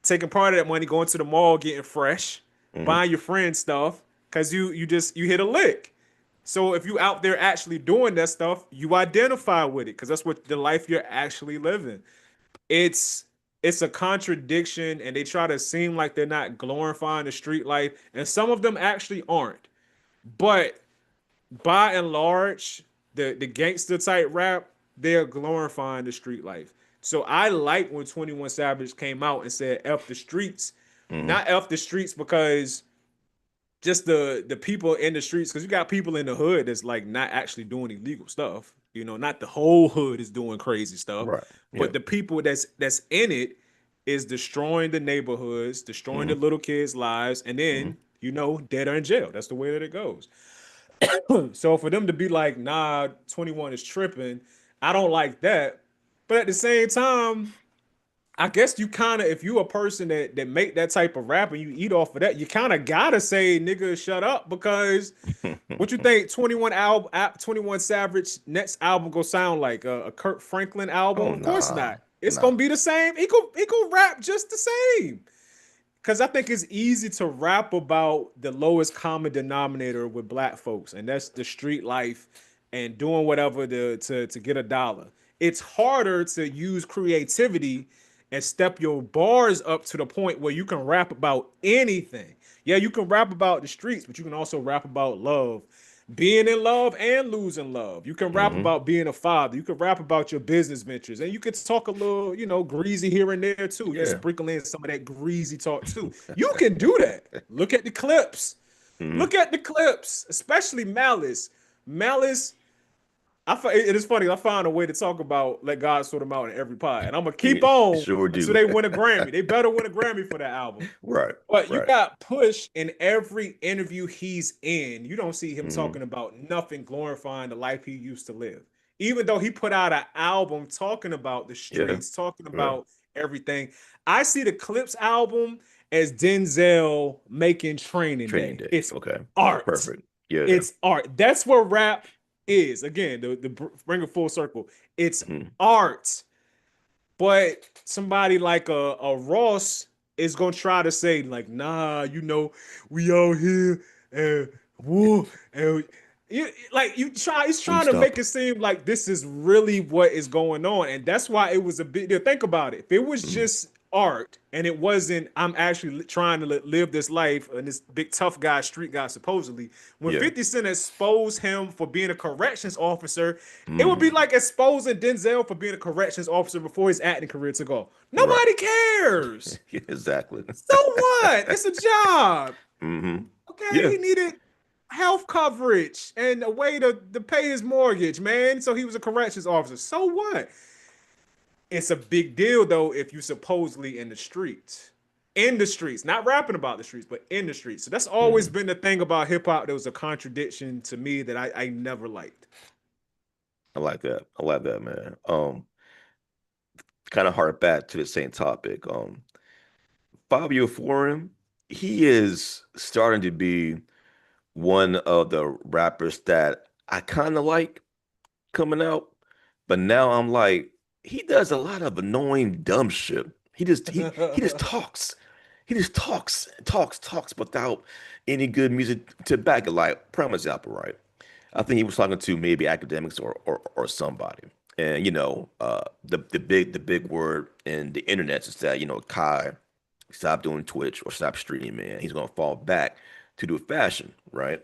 taking part of that money, going to the mall, getting fresh, mm. buying your friend stuff, because you hit a lick. So if you out there actually doing that stuff, you identify with it because that's what the life you're actually living. It's it's a contradiction, and they try to seem like they're not glorifying the street life, and some of them actually aren't. But by and large, the gangster type rap, they're glorifying the street life. So I like when 21 Savage came out and said F the streets. Mm, Not F the streets because just the people in the streets, because you got people in the hood that's like not actually doing illegal stuff. Not the whole hood is doing crazy stuff, right. Yeah. but the people that's in it is destroying the neighborhoods, destroying the Mm, little kids' lives, and mm, then dead or in jail. That's the way that it goes. So for them to be like, nah, 21 is tripping, I don't like that. But at the same time, I guess you kind of, if you a person that make that type of rap and you eat off of that, you kind of gotta say, nigga, shut up, because what you think 21 Savage next album gonna sound like a Kurt Franklin album? Oh Of course nah, not. It's nah. gonna be the same. He could rap just the same. Cause I think it's easy to rap about the lowest common denominator with black folks, and that's the street life and doing whatever to get a dollar. It's harder to use creativity and step your bars up to the point where you can rap about anything. Yeah, you can rap about the streets, but you can also rap about love, being in love and losing love. You can rap Hmm. about being a father. You can rap about your business ventures, and you could talk a little, greasy here and there too. You can Yeah. sprinkle in some of that greasy talk too. You can do that. Look at the clips. Hmm. Look at the clips, especially Malice. Malice, it is funny. I found a way to talk about "Let God Sort Them Out" in every pod, and I'm gonna keep You on sure until do. they win a Grammy. They better win a Grammy for that album. Right, But you right. got Push in every interview he's in. You don't see him Hmm. talking about nothing glorifying the life he used to live. Even though he put out an album talking about the Yeah, streets, talking yeah. about everything. I see the Clips album as Denzel making Training Training Day. day. It's Okay. art. Perfect. Yeah. It's art. That's what rap is. Again, the bring it full circle. It's Hmm. art. But somebody like a Ross is gonna try to say like, nah, we out here and woo and he's Won't trying to make stop. it seem like this is really what is going on, and that's why it was a big deal. Think about it. If it was Hmm. just art and it wasn't, I'm actually trying to live this life and this big tough guy, street guy, supposedly. When Yeah. 50 Cent exposed him for being a corrections officer, it would be Hmm. like exposing Denzel for being a corrections officer before his acting career took off. Right. Nobody cares. Yeah, exactly. So what? It's a job. Hmm. Okay, Yeah. he needed health coverage and a way to pay his mortgage, man. So he was a corrections officer. So what? It's a big deal though if you supposedly in the streets. In the streets, not rapping about the streets, but in the streets. So that's always Hmm. been the thing about hip hop. There was a contradiction to me that I never liked. I like that. I like that, man. Kind of hard back to the same topic. Fabio Foreign, he is starting to be one of the rappers that I kind of like coming out, but now I'm like, he does a lot of annoying dumb shit. He just talks. He just talks without any good music to back it. Like Promise Apple, right? I think he was talking to maybe academics or somebody. And the big word in the internet is that, Kai stop doing Twitch or stop streaming, man. He's gonna fall back to do fashion, right?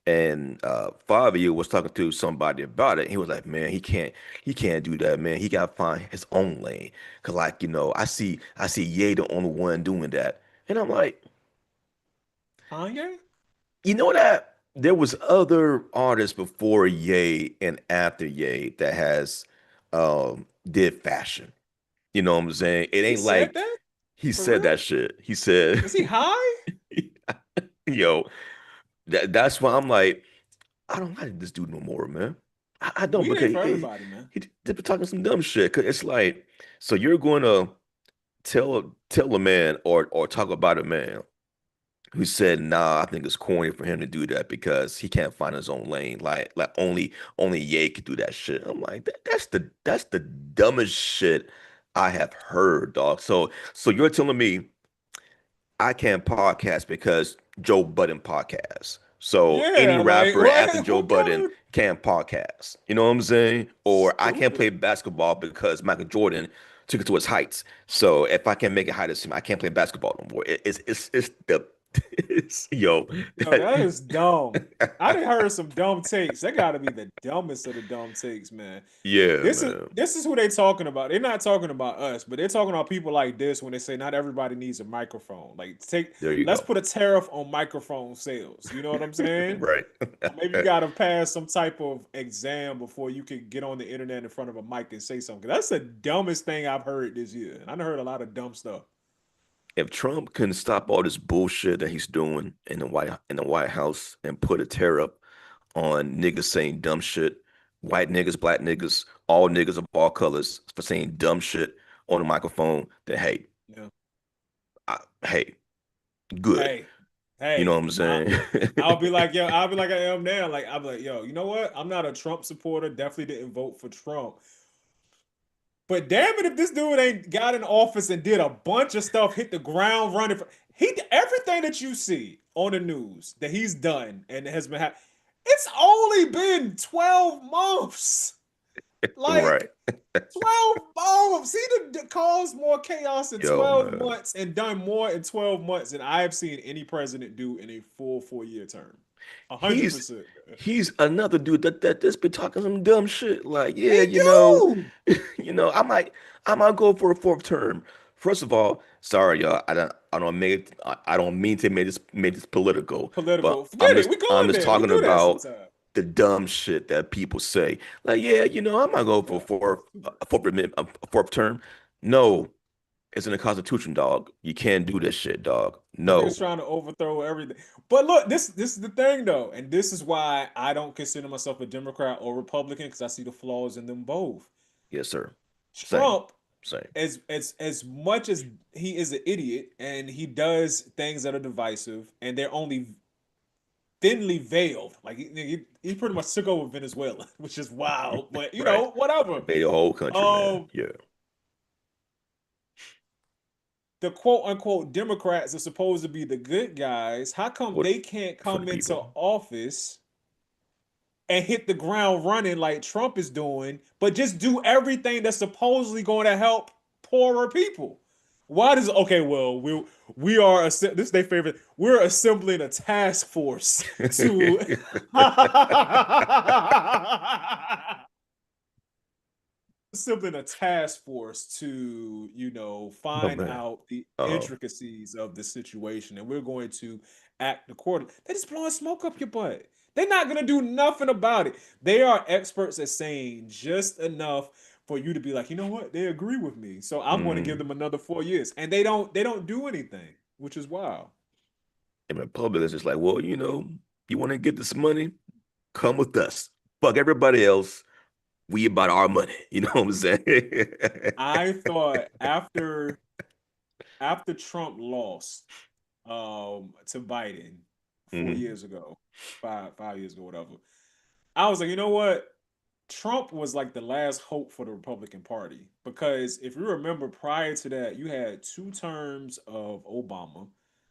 And Fabio was talking to somebody about it. He was like, "Man, he can't do that, man. He gotta find his own lane. Cause like, I see Ye the only one doing that." And I'm like, Kanye? that there was other artists before Ye and after Ye that has did fashion. You know what I'm saying? It He ain't said like that? he For said real? that shit. He said, Is he high? "Yo, that's why I'm like." I don't like this dude no more, man. I don't Weed ain't because for everybody, man. they been talking some dumb shit. Cause it's like, so you're going to tell a man or talk about a man who said, "Nah, I think it's corny for him to do that because he can't find his own lane. Like only Ye could do that shit." I'm like, that's the dumbest shit I have heard, dog. So you're telling me I can't podcast because Joe Budden podcasts. So any Yeah, like rapper after what? Joe What kind Budden of can't podcast. You know what I'm saying? Or I can't stupid? play basketball because Michael Jordan took it to its heights. So if I can't make it high to him, I can't play basketball no more. It's the it's yo Yo, that, that is dumb. I done heard some dumb takes. That got to be the dumbest of the dumb takes, man. yeah, This is man. this is who they talking about. They're not talking about us, but they're talking about people like this when they say not everybody needs a microphone. Like There you let's go. put a tariff on microphone sales. You know what I'm saying? Right. Maybe you got to pass some type of exam before you can get on the internet in front of a mic and say something. That's the dumbest thing I've heard this year. And I heard a lot of dumb stuff. If Trump can stop all this bullshit that he's doing in the White House and put a tariff on niggas saying dumb shit, white niggas, black niggas, all niggas of all colors for saying dumb shit on the microphone that hey, Yeah. hey, good. Hey, You know hey, what I'm saying? I'll be like, yo, I'll be like I am now. Like, I'll be like, yo, you know what? I'm not a Trump supporter. Definitely didn't vote for Trump. But damn it, if this dude ain't got in office and did a bunch of stuff, hit the ground running for he everything that you see on the news that he's done and has been it's only been 12 months. Right. Like 12 months. He done caused more chaos in Yo, 12 man. months and done more in 12 months than I have seen any president do in a full 4-year term. He's 100%. he's another dude that just been talking some dumb shit. Like, yeah, He you know, do. I might go for a fourth term. First of all, sorry, y'all. I don't mean to make this political, but Political. I'm Forget it. just We I'm going just there. We talking do that about sometimes. the dumb shit that people say. Like, yeah, I might go for Yeah. a fourth term. No, it's in the Constitution, dog. You can't do this shit, dog. This nigga's No. trying to overthrow everything. But look, this is the thing though, and this is why I don't consider myself a Democrat or Republican because I see the flaws in them both. Yes, sir. Same. Trump, Same. as much as he is an idiot and he does things that are divisive and they're only thinly veiled, like he pretty much took over Venezuela, which is wild. But Right. whatever. Invade the whole country, man. Um, Yeah. the quote unquote Democrats are supposed to be the good guys. How come For they can't for the come into people. office and hit the ground running like Trump is doing, but just do everything that's supposedly going to help poorer people? Why does okay? Well, we are this is their favorite. We're assembling a task force to assembling a task force to Oh find man. out the Uh, intricacies of the situation, and we're going to act accordingly. They just blowing smoke up your butt. They're not gonna do nothing about it. They are experts at saying just enough for you to be like, you know what? They agree with me, so I'm going to give mm, them another 4 years, and they don't do anything, which is wild. and Republic is just like, well, you want to get this money? Come with us. Fuck everybody else. We about our money. You know what I'm saying? I thought after Trump lost to Biden four Mhm. years ago, 5 years ago, whatever. I was like, you know what? Trump was like the last hope for the Republican Party because if you remember prior to that, you had 2 terms of Obama.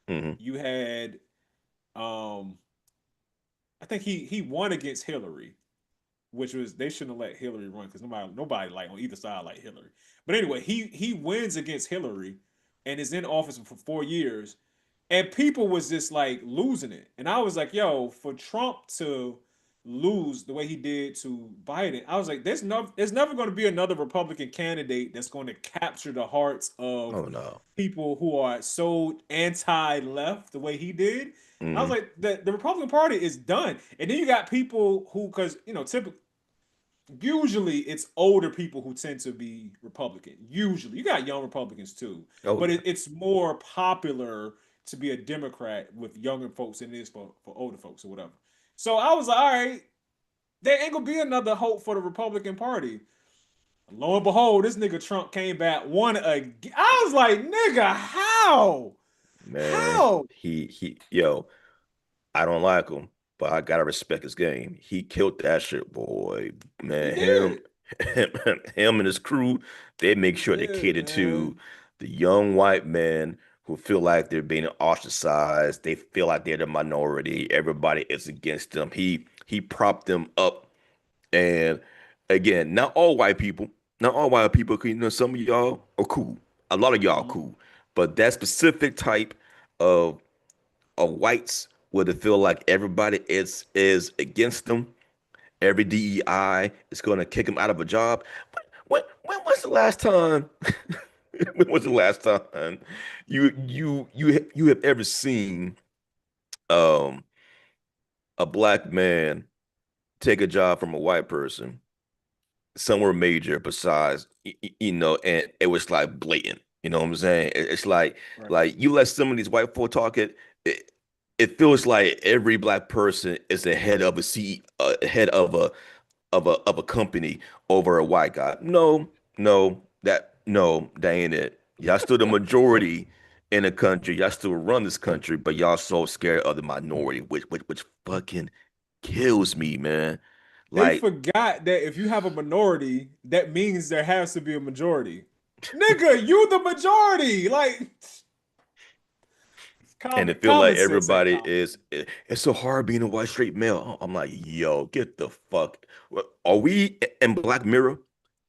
Mhm. You had um I think he won against Hillary, which was they shouldn't have let Hillary run because nobody like on either side like Hillary. But anyway, he wins against Hillary and is in office for 4 years, and people was just like losing it. And I was like, yo, for Trump to lose the way he did to Biden, I was like, there's never going to be another Republican candidate that's going to capture the hearts of Oh no. people who are so anti-left the way he did. I was Mhm. like, the Republican Party is done. And then you got people who, because typically usually it's older people who tend to be Republican. Usually, you got young Republicans too, Oh but yeah. it's more popular to be a Democrat with younger folks than it is for older folks or whatever. So I was like, all right, there ain't gonna be another hope for the Republican Party. Lo and behold, this nigga Trump came back, won again. I was like, nigga, how? Man, How? yo, I don't like him, but I gotta respect his game. He killed that shit, boy. He Man, did. him, him and his crew, they make He sure they did, cater to man. the young white men who feel like they're being ostracized. They feel like they're the minority. Everybody is against them. He propped them up. And again, not all white people, 'cause, some of y'all are cool. A lot of y'all are Mhm. cool. But that specific type of whites where they feel like everybody is against them. Every DEI is going to kick them out of a job. When was the last time? When was the last time you have ever seen um a black man take a job from a white person somewhere major besides and it was like blatant. You know what I'm saying? It's like Right. you let some of these white folk talk it it feels like every black person is the head of a head of a company over a white guy. No, no, No, that ain't it. Y'all still the majority in the country. Y'all still run this country, but y'all so scared of the minority, which fucking kills me, man. They Like, forgot that if you have a minority, that means there has to be a majority. Nigga, you the majority. Like and common it feel like common sense ain't everybody common. is. It's so hard being a white straight male. I'm like, yo, get the fuck. Are we in Black Mirror?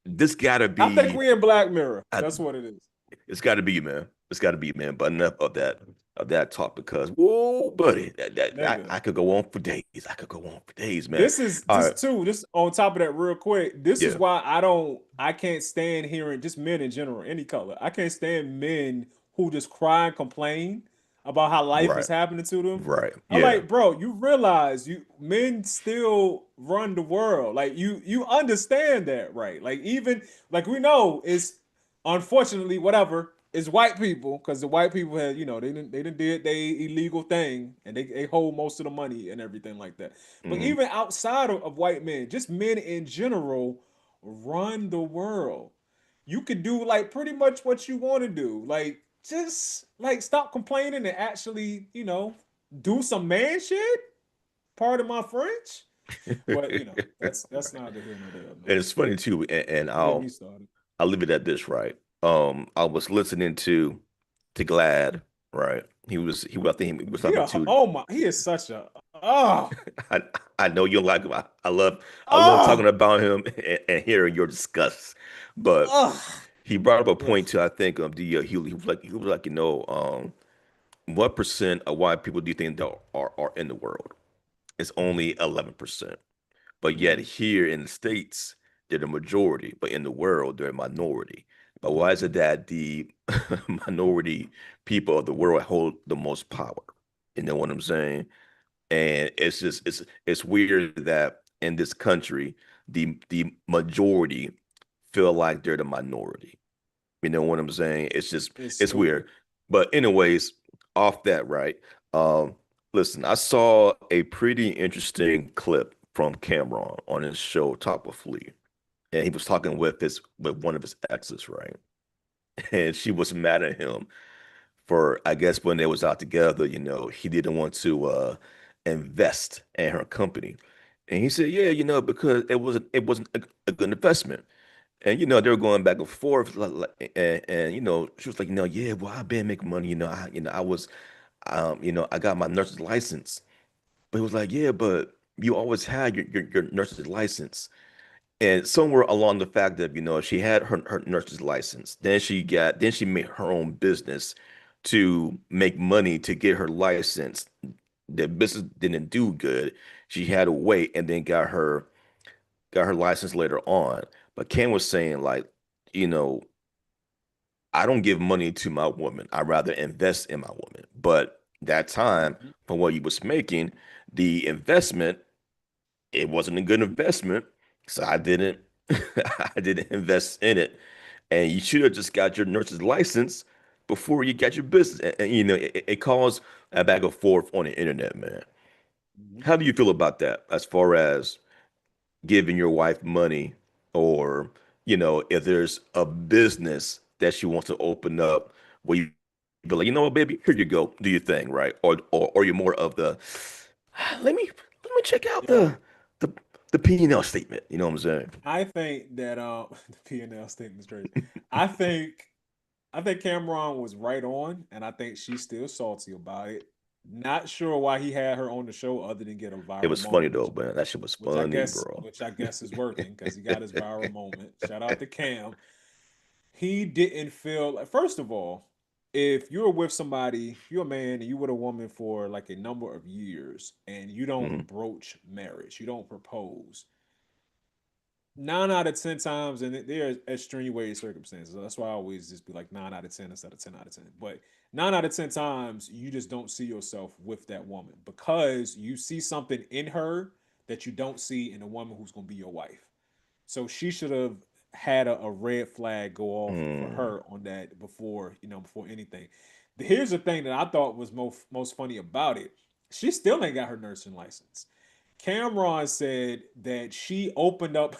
This gotta I think be. we in Black Mirror. I, That's what it is. It's got to be, man. It's got to be, man. But enough of that talk because, whoa, buddy, Nigga. I could go on for days. I could go on for days, man. This is All this right, too. This on top of that, real quick. This is yeah, why I can't stand hearing just men in general, any color. I can't stand men who just cry and complain about how life is right, happening to them. right, I'm yeah, like, bro, you realize you men still run the world. Like you understand that, right? Like even like we know it's unfortunately whatever it's white people because the white people had they didn't did they illegal thing and they hold most of the money and everything like that. But hmm even outside of white men, just men in general run the world. You could do like pretty much what you want to do. Like just like stop complaining and actually, do some man shit. Pardon my French. But that's neither here nor there, And man. it's funny too, and Don't get me started. I'll leave it at this, right? I was listening to Glad, right? I think he was talking Yeah, to. oh my, he is such a oh I I know you like him. I love oh talking about him and hearing your disgust, but. oh. He brought up a Ugh. point to I think of he was like what percent of white people do you think there are in the world? It's only 11%. But yet Mm-hmm. here in the States, they're the majority, but in the world, they're a minority. But why is Mm-hmm. it that the minority people of the world hold the most power? You know what I'm saying? And it's weird that in this country, the majority feel like they're the minority. You know what I'm saying? It's It's stupid. weird. But anyways, off that, right? Um, listen, I saw a pretty interesting clip from Cameron on his show Top of Flea. And he was talking with one of his exes, right? And she was mad at him for, I guess when they was out together, he didn't want to invest in her company. And he said, yeah, because it wasn't a good investment. And they were going back and forth, and she was like, yeah, well, I've been making money, I was, I got my nurse's license, but he was like, yeah, but you always had your nurse's license, and somewhere along the fact that she had her nurse's license, then she made her own business to make money to get her license. The business didn't do good. She had to wait, and then got her license later on. But Ken was saying like, you know, I don't give money to my woman. I rather invest in my woman. But that time, Mhm. for what he was making, the investment, it wasn't a good investment. So I didn't I didn't invest in it. And you should have just got your nurse's license before you got your business. And, it caused a back and forth on the internet, man. Mhm. How do you feel about that as far as giving your wife money or if there's a business that she wants to open up where you be like, baby, here you go, do your thing, right? Or you're more of the let me check out Yo, the the P&L statement, you know what I'm saying? I think that the P&L statement is crazy. I think I think Cameron was right on, and I think she's still salty about it. Not sure why he had her on the show other than get a It viral was funny moment, though, man. That shit was which I funny, guess bro. which I guess is working because he got his viral moment. Shout out to Cam. He didn't feel like first of all, if you're with somebody, if you're a man and you with a woman for like a number of years and you Hmm. don't broach marriage, you don't propose, 9 out of 10 times, and there are extenuating circumstances. That's why I always just be like 9 out of 10 instead of 10 out of 10. But 9 out of 10 times, you just don't see yourself with that woman because you see something in her that you don't see in a woman who's going to be your wife. So she should have had a red flag go off for Mm. her on that before anything. Here's the thing that I thought was most funny about it. She still ain't got her nursing license. Cameron said that she opened up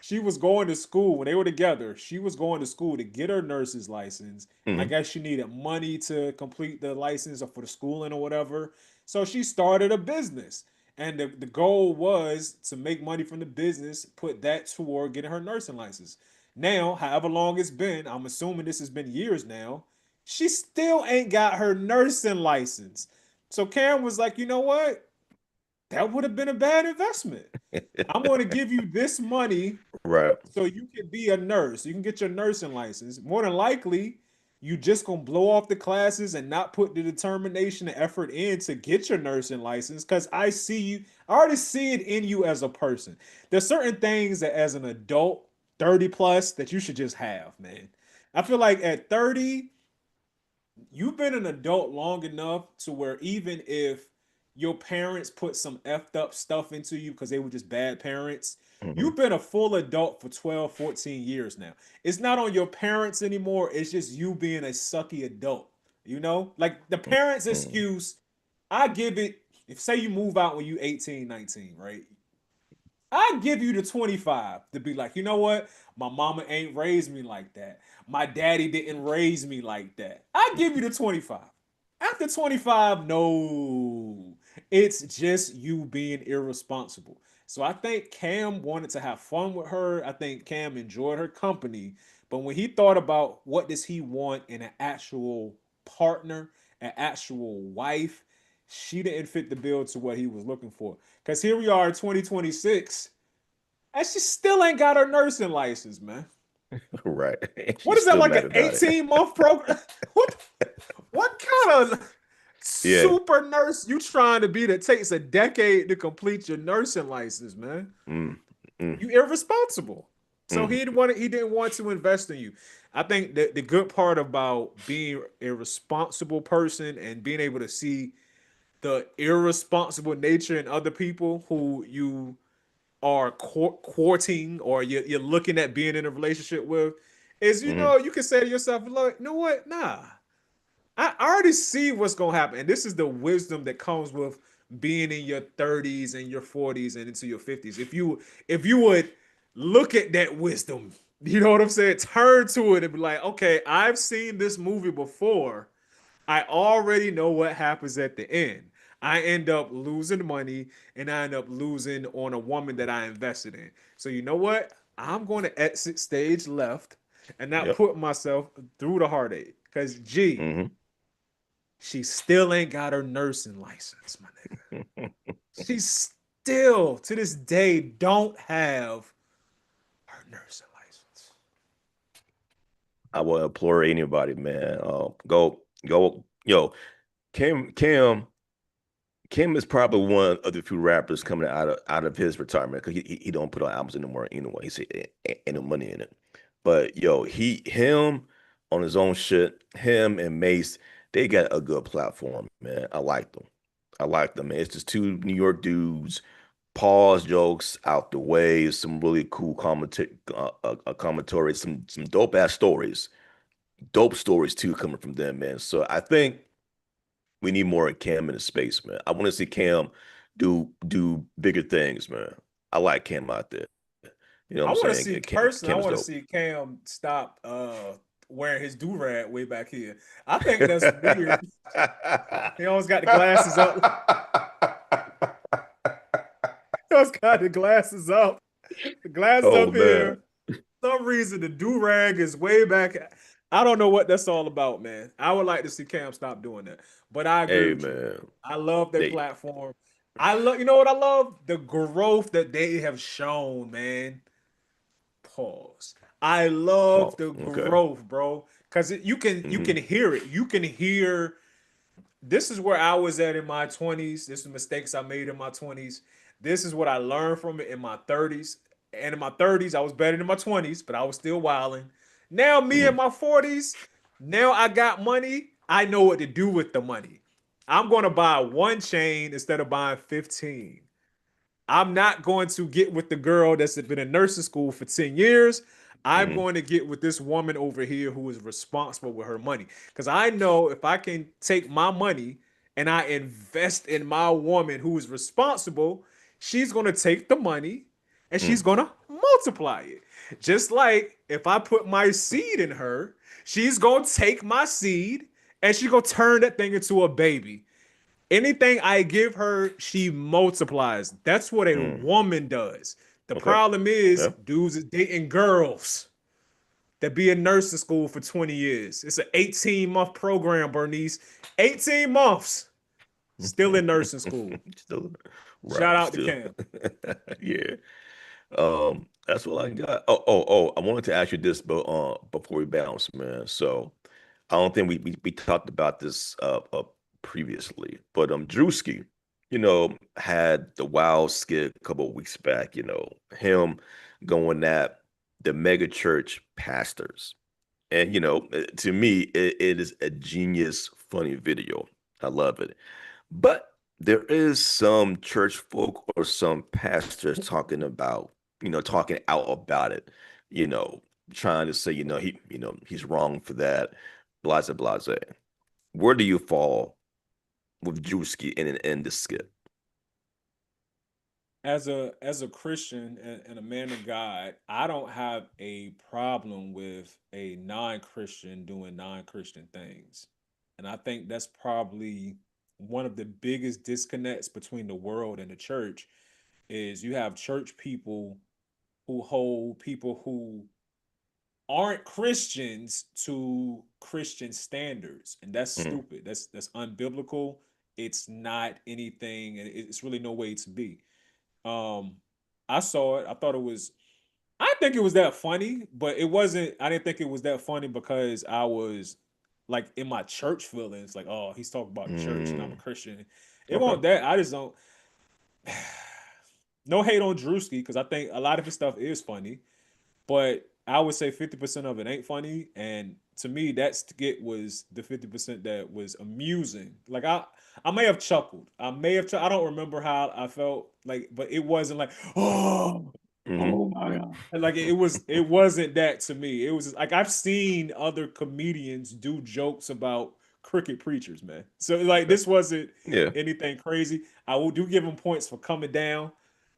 she was going to school when they were together. She was going to school to get her nurse's license, and I Hmm. guess she needed money to complete the license or for the schooling or whatever. So she started a business, and the goal was to make money from the business, put that toward getting her nursing license. Now, however long it's been, I'm assuming this has been years now, she still ain't got her nursing license. So Karen was like, you know what? That would have been a bad investment. I'm going to give you this money Right. so you can be a nurse. You can get your nursing license. More than likely, you just gonna blow off the classes and not put the determination and effort in to get your nursing license. Cause I see you, I already see it in you as a person. There's certain things that as an adult, 30 plus, that you should just have, man. I feel like at 30, you've been an adult long enough to where even if your parents put some effed up stuff into you because they were just bad parents, Hmm. you've been a full adult for 12, 14 years now. It's not on your parents anymore. It's just you being a sucky adult. You know, like the parents' Hmm. excuse, I give it, if say you move out when you 18, 19, right? I give you the 25 to be like, you know what? My mama ain't raised me like that. My daddy didn't raise me like that. I give you the 25. After 25, no. It's just you being irresponsible. So I think Cam wanted to have fun with her. I think Cam enjoyed her company. But when he thought about what does he want in an actual partner, an actual wife, she didn't fit the bill to what he was looking for. Because here we are, 2026, and she still ain't got her nursing license, man. Right. What She's is that, still like mad an about it. 18-month program? What kind of Yeah. super nurse you trying to be that takes a decade to complete your nursing license, man? Mm, mm, You irresponsible. So mm, he didn't want to invest in you. I think that the good part about being a responsible person and being able to see the irresponsible nature in other people who you are courting or you're looking at being in a relationship with is, you mm, know, you can say to yourself, look, you know what? Nah, I already see what's gonna happen. And this is the wisdom that comes with being in your 30s and your 40s and into your 50s. If you would look at that wisdom, you know what I'm saying? Turn to it and be like, okay, I've seen this movie before. I already know what happens at the end. I end up losing money and I end up losing on a woman that I invested in. So you know what? I'm going to exit stage left and not yep. put myself through the heartache. Cause G, Hmm. she still ain't got her nursing license, my nigga. She still to this day don't have her nursing license. I will implore anybody, man. Go. Yo, Kim is probably one of the few rappers coming out of his retirement because he don't put out albums anymore anyway. He said ain't no money in it. But yo, him on his own shit, him and Mace, they got a good platform, man. I like them. I like them, man. It's just two New York dudes, pause jokes out the way, some really cool commentary, some dope ass stories, dope stories too coming from them, man. So I think we need more of Cam in the space, man. I want to see Cam do bigger things, man. I like Cam out there. You know what I I'm want to saying? see Cam, personally. I Cam is want to dope. see Cam stop wearing his do rag way back here. I think that's weird. He always got the glasses up. He always got the glasses up. The glasses Oh up man. here. For some reason the do rag is way back. I don't know what that's all about, man. I would like to see Cam stop doing that. But I agree Hey with you. man. I love their They platform. I love, you know what I love? The growth that they have shown, man. Pause. I love pause. the Okay. growth, bro. Cause you can Hmm. hear it. You can hear this is where I was at in my 20s. This is mistakes I made in my 20s. This is what I learned from it in my 30s. And in my 30s, I was better than my 20s, but I was still wilding. Now, me in Hmm. my 40s, now I got money. I know what to do with the money. I'm going to buy one chain instead of buying 15. I'm not going to get with the girl that's been in nursing school for 10 years. I'm Hmm. going to get with this woman over here who is responsible with her money. Because I know if I can take my money and I invest in my woman who is responsible, she's going to take the money and she's Hmm. going to multiply it. Just like if I put my seed in her, she's gonna take my seed and she's gonna turn that thing into a baby. Anything I give her, she multiplies. That's what a Mm, woman does. The okay. problem is, Yeah. dudes is dating girls that be in nursing school for 20 years. It's an 18-month program, Bernice. 18 months. Still in nursing school. Still Shout right. out to Still. Cam. Yeah. That's what I got. I wanted to ask you this, but before we bounce, man. So I don't think we talked about this previously, but Drewski, had the wild skit a couple of weeks back, him going at the mega church pastors. And to me, it is a genius, funny video. I love it. But there is some church folk or some pastors talking out about it, you know, trying to say, he's wrong for that, blase, blase. Where do you fall with Drewski in this skit? As a Christian and a man of God, I don't have a problem with a non-Christian doing non-Christian things. And I think that's probably one of the biggest disconnects between the world and the church is you have church people who hold people who aren't Christians to Christian standards. And that's Mm, stupid. That's unbiblical. It's not anything, and it's really no way to be. Um, I saw it. I thought it was. I think it was that funny, but it wasn't. I didn't think it was that funny because I was like in my church feelings, like, oh, he's talking about the church and I'm a mm, Christian. It okay. won't that. I just don't. No hate on Drewski because I think a lot of his stuff is funny, but I would say 50% of it ain't funny. And to me, that skit was the 50% that was amusing. Like I may have chuckled. I may have. I don't remember how I felt like, but it wasn't like, oh, Hmm. oh my god. And like it was. It wasn't that to me. It was just, like I've seen other comedians do jokes about cricket preachers, man. So like Okay. this wasn't Yeah. anything crazy. I will do give him points for coming down.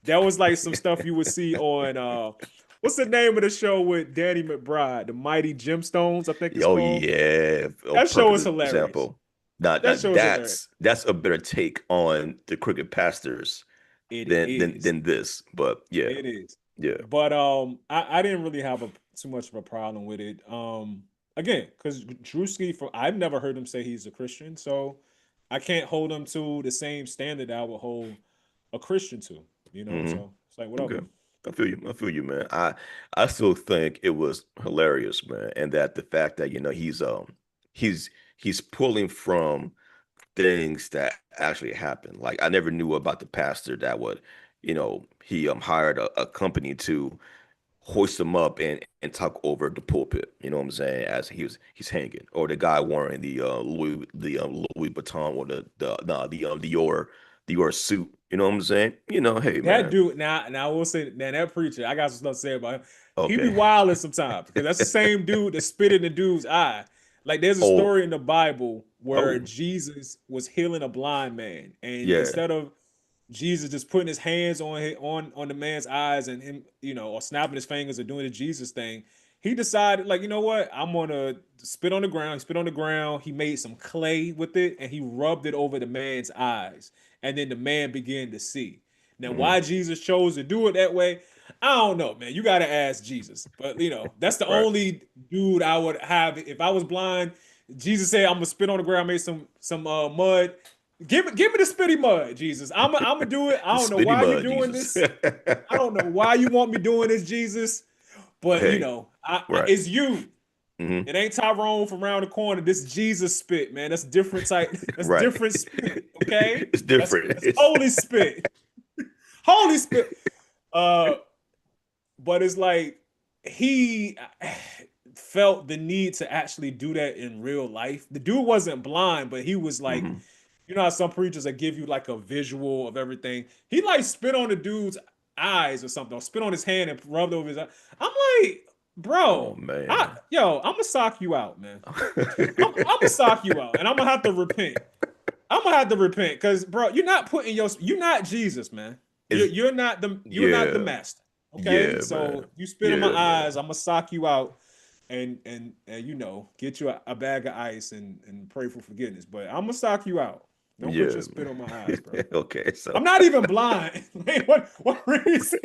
That was like some stuff you would see on what's the name of the show with Danny McBride? The Mighty Gemstones, I think it's Oh called. yeah. Oh, That show is perfect hilarious. example. Now, That show is hilarious. that's a better take on the cricket pastors It than is. this. But yeah, It is. yeah. But I didn't really have too much of a problem with it. Again, because Drewski from I've never heard him say he's a Christian, so I can't hold him to the same standard I would hold a Christian to, you know? Hmm. So it's like whatever. Okay. I feel you. I feel you, man. I still think it was hilarious, man, and that the fact that he's he's pulling from things that actually happened. Like I never knew about the pastor that would, he hired a company to hoist him up and tuck over the pulpit. You know what I'm saying? As he's hanging, or the guy wearing Louis Vuitton or the nah, Dior suit. You know what I'm saying? Hey That man. dude, now I will say, man, that preacher, I got some stuff to say about him. He be Okay. wilding sometimes because that's the same dude that spit in the dude's eye. Like there's a Oh, story in the Bible where oh, Jesus was healing a blind man, and yeah. instead of Jesus just putting his hands on the man's eyes and him, or snapping his fingers or doing the Jesus thing, he decided, like, you know what? I'm gonna spit on the ground. He spit on the ground. He made some clay with it and he rubbed it over the man's eyes. And then the man began to see. Now, Hmm. why Jesus chose to do it that way, I don't know, man. You gotta ask Jesus. But that's the Right. only dude I would have if I was blind. Jesus said, "I'm gonna spit on the ground, make some mud." Give me the spitty mud, Jesus. I'm gonna do it. I The don't know spitty why you're mud, doing Jesus. this. I don't know why you want me doing this, Jesus. But Hey, right. it's you. Hmm. It ain't Tyrone from around the corner. This Jesus spit, man. That's different type. That's Right. different spit. Okay, It's that's different. that's holy spit. Holy spit. Uh, but it's like he felt the need to actually do that in real life. The dude wasn't blind, but he was like, Hmm. how some preachers that give you like a visual of everything. He like spit on the dude's eyes or something, or spit on his hand and rubbed over his eye. I'm like, Oh bro, man. I'm gonna sock you out, man. I'm gonna sock you out, and I'm gonna have to repent. I'm gonna have to repent because, bro, you're not Jesus, man. You're It's you're not the yeah. master. Okay, Yeah, so man. you spit in my Yeah, eyes, man. I'm gonna sock you out and get you a bag of ice and pray for forgiveness. But I'm gonna sock you out. Don't put your Yeah, spit man. on my eyes, bro. Okay, so I'm not even blind. Like, what reason?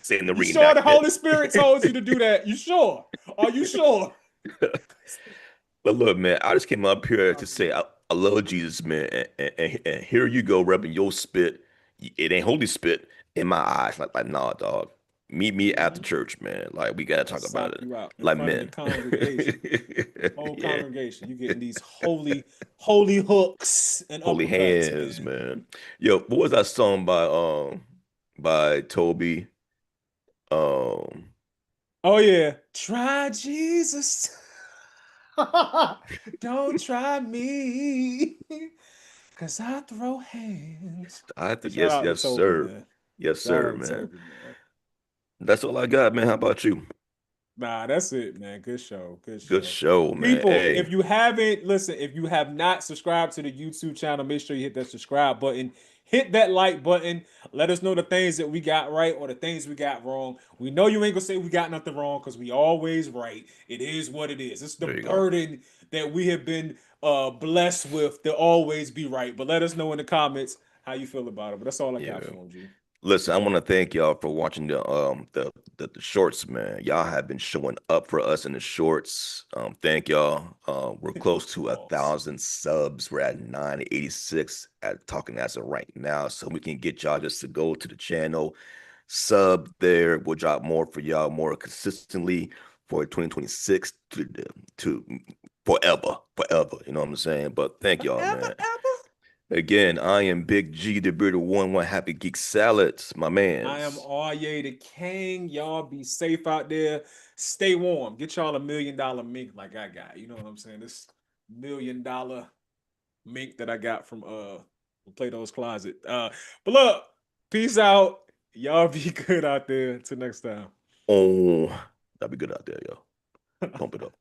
saying the You sure the reenactment. Holy Spirit told you to do that? You sure? Are you sure? But look, man, I just came up here to say I love Jesus, man, and here you go rubbing your spit. It ain't holy spit in my eyes. Like, nah, dog. Meet me at the Mhm. church, man. Like, we gotta I'll talk about sock it, you out in like front of the men. congregation. Whole Yeah, congregation. You getting these holy hooks and holy uppercuts, hands, man. man. Yo, what was that song by Toby? Um, Oh yeah. Try Jesus. Don't try me. Cause I throw hands. I have to, Shout yes, out to yes, Toby, sir, man. yes, Shout sir, out to man. Toby, man. That's all I got, man. How about you? Nah, that's it, man. Good show. Good Good show. show, man. People, Hey, if you haven't, listen, if you have not subscribed to the YouTube channel, make sure you hit that subscribe button. Hit that like button. Let us know the things that we got right or the things we got wrong. We know you ain't gonna say we got nothing wrong because we always right. It is what it is. It's the there you go. burden that we have been blessed with to always be right. But let us know in the comments how you feel about it. But that's all I Yeah. got for him, G. Listen, I want to thank y'all for watching the shorts, man. Y'all have been showing up for us in the shorts. Thank y'all. We're close to a Pause. thousand subs. We're at 986 at talking as of right now. So we can get y'all just to go to the channel, sub there. We'll drop more for y'all more consistently for 2026 to forever, forever. You know what I'm saying? But thank y'all, Forever, man. ever. Again, I am Big G, the bearded one happy geek salads, my I am man's. Arye the King. Y'all be safe out there. Stay warm. Get y'all $1 million mink like I got. You know what I'm saying? This $1 million mink that I got from Plato's Closet. But look, peace out. Y'all be good out there. Till next time. Oh, that'd be good out there, yo. Pump it up.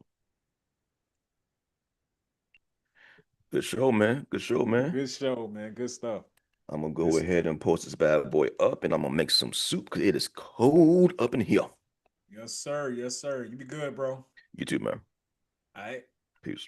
Good show, man. Good show, man. Good show, man. Good stuff. I'm gonna Good go stuff. ahead and post this bad boy up and I'm gonna make some soup because it is cold up in here. Yes, sir. Yes, sir. You be good, bro. All You too, man. right. Peace.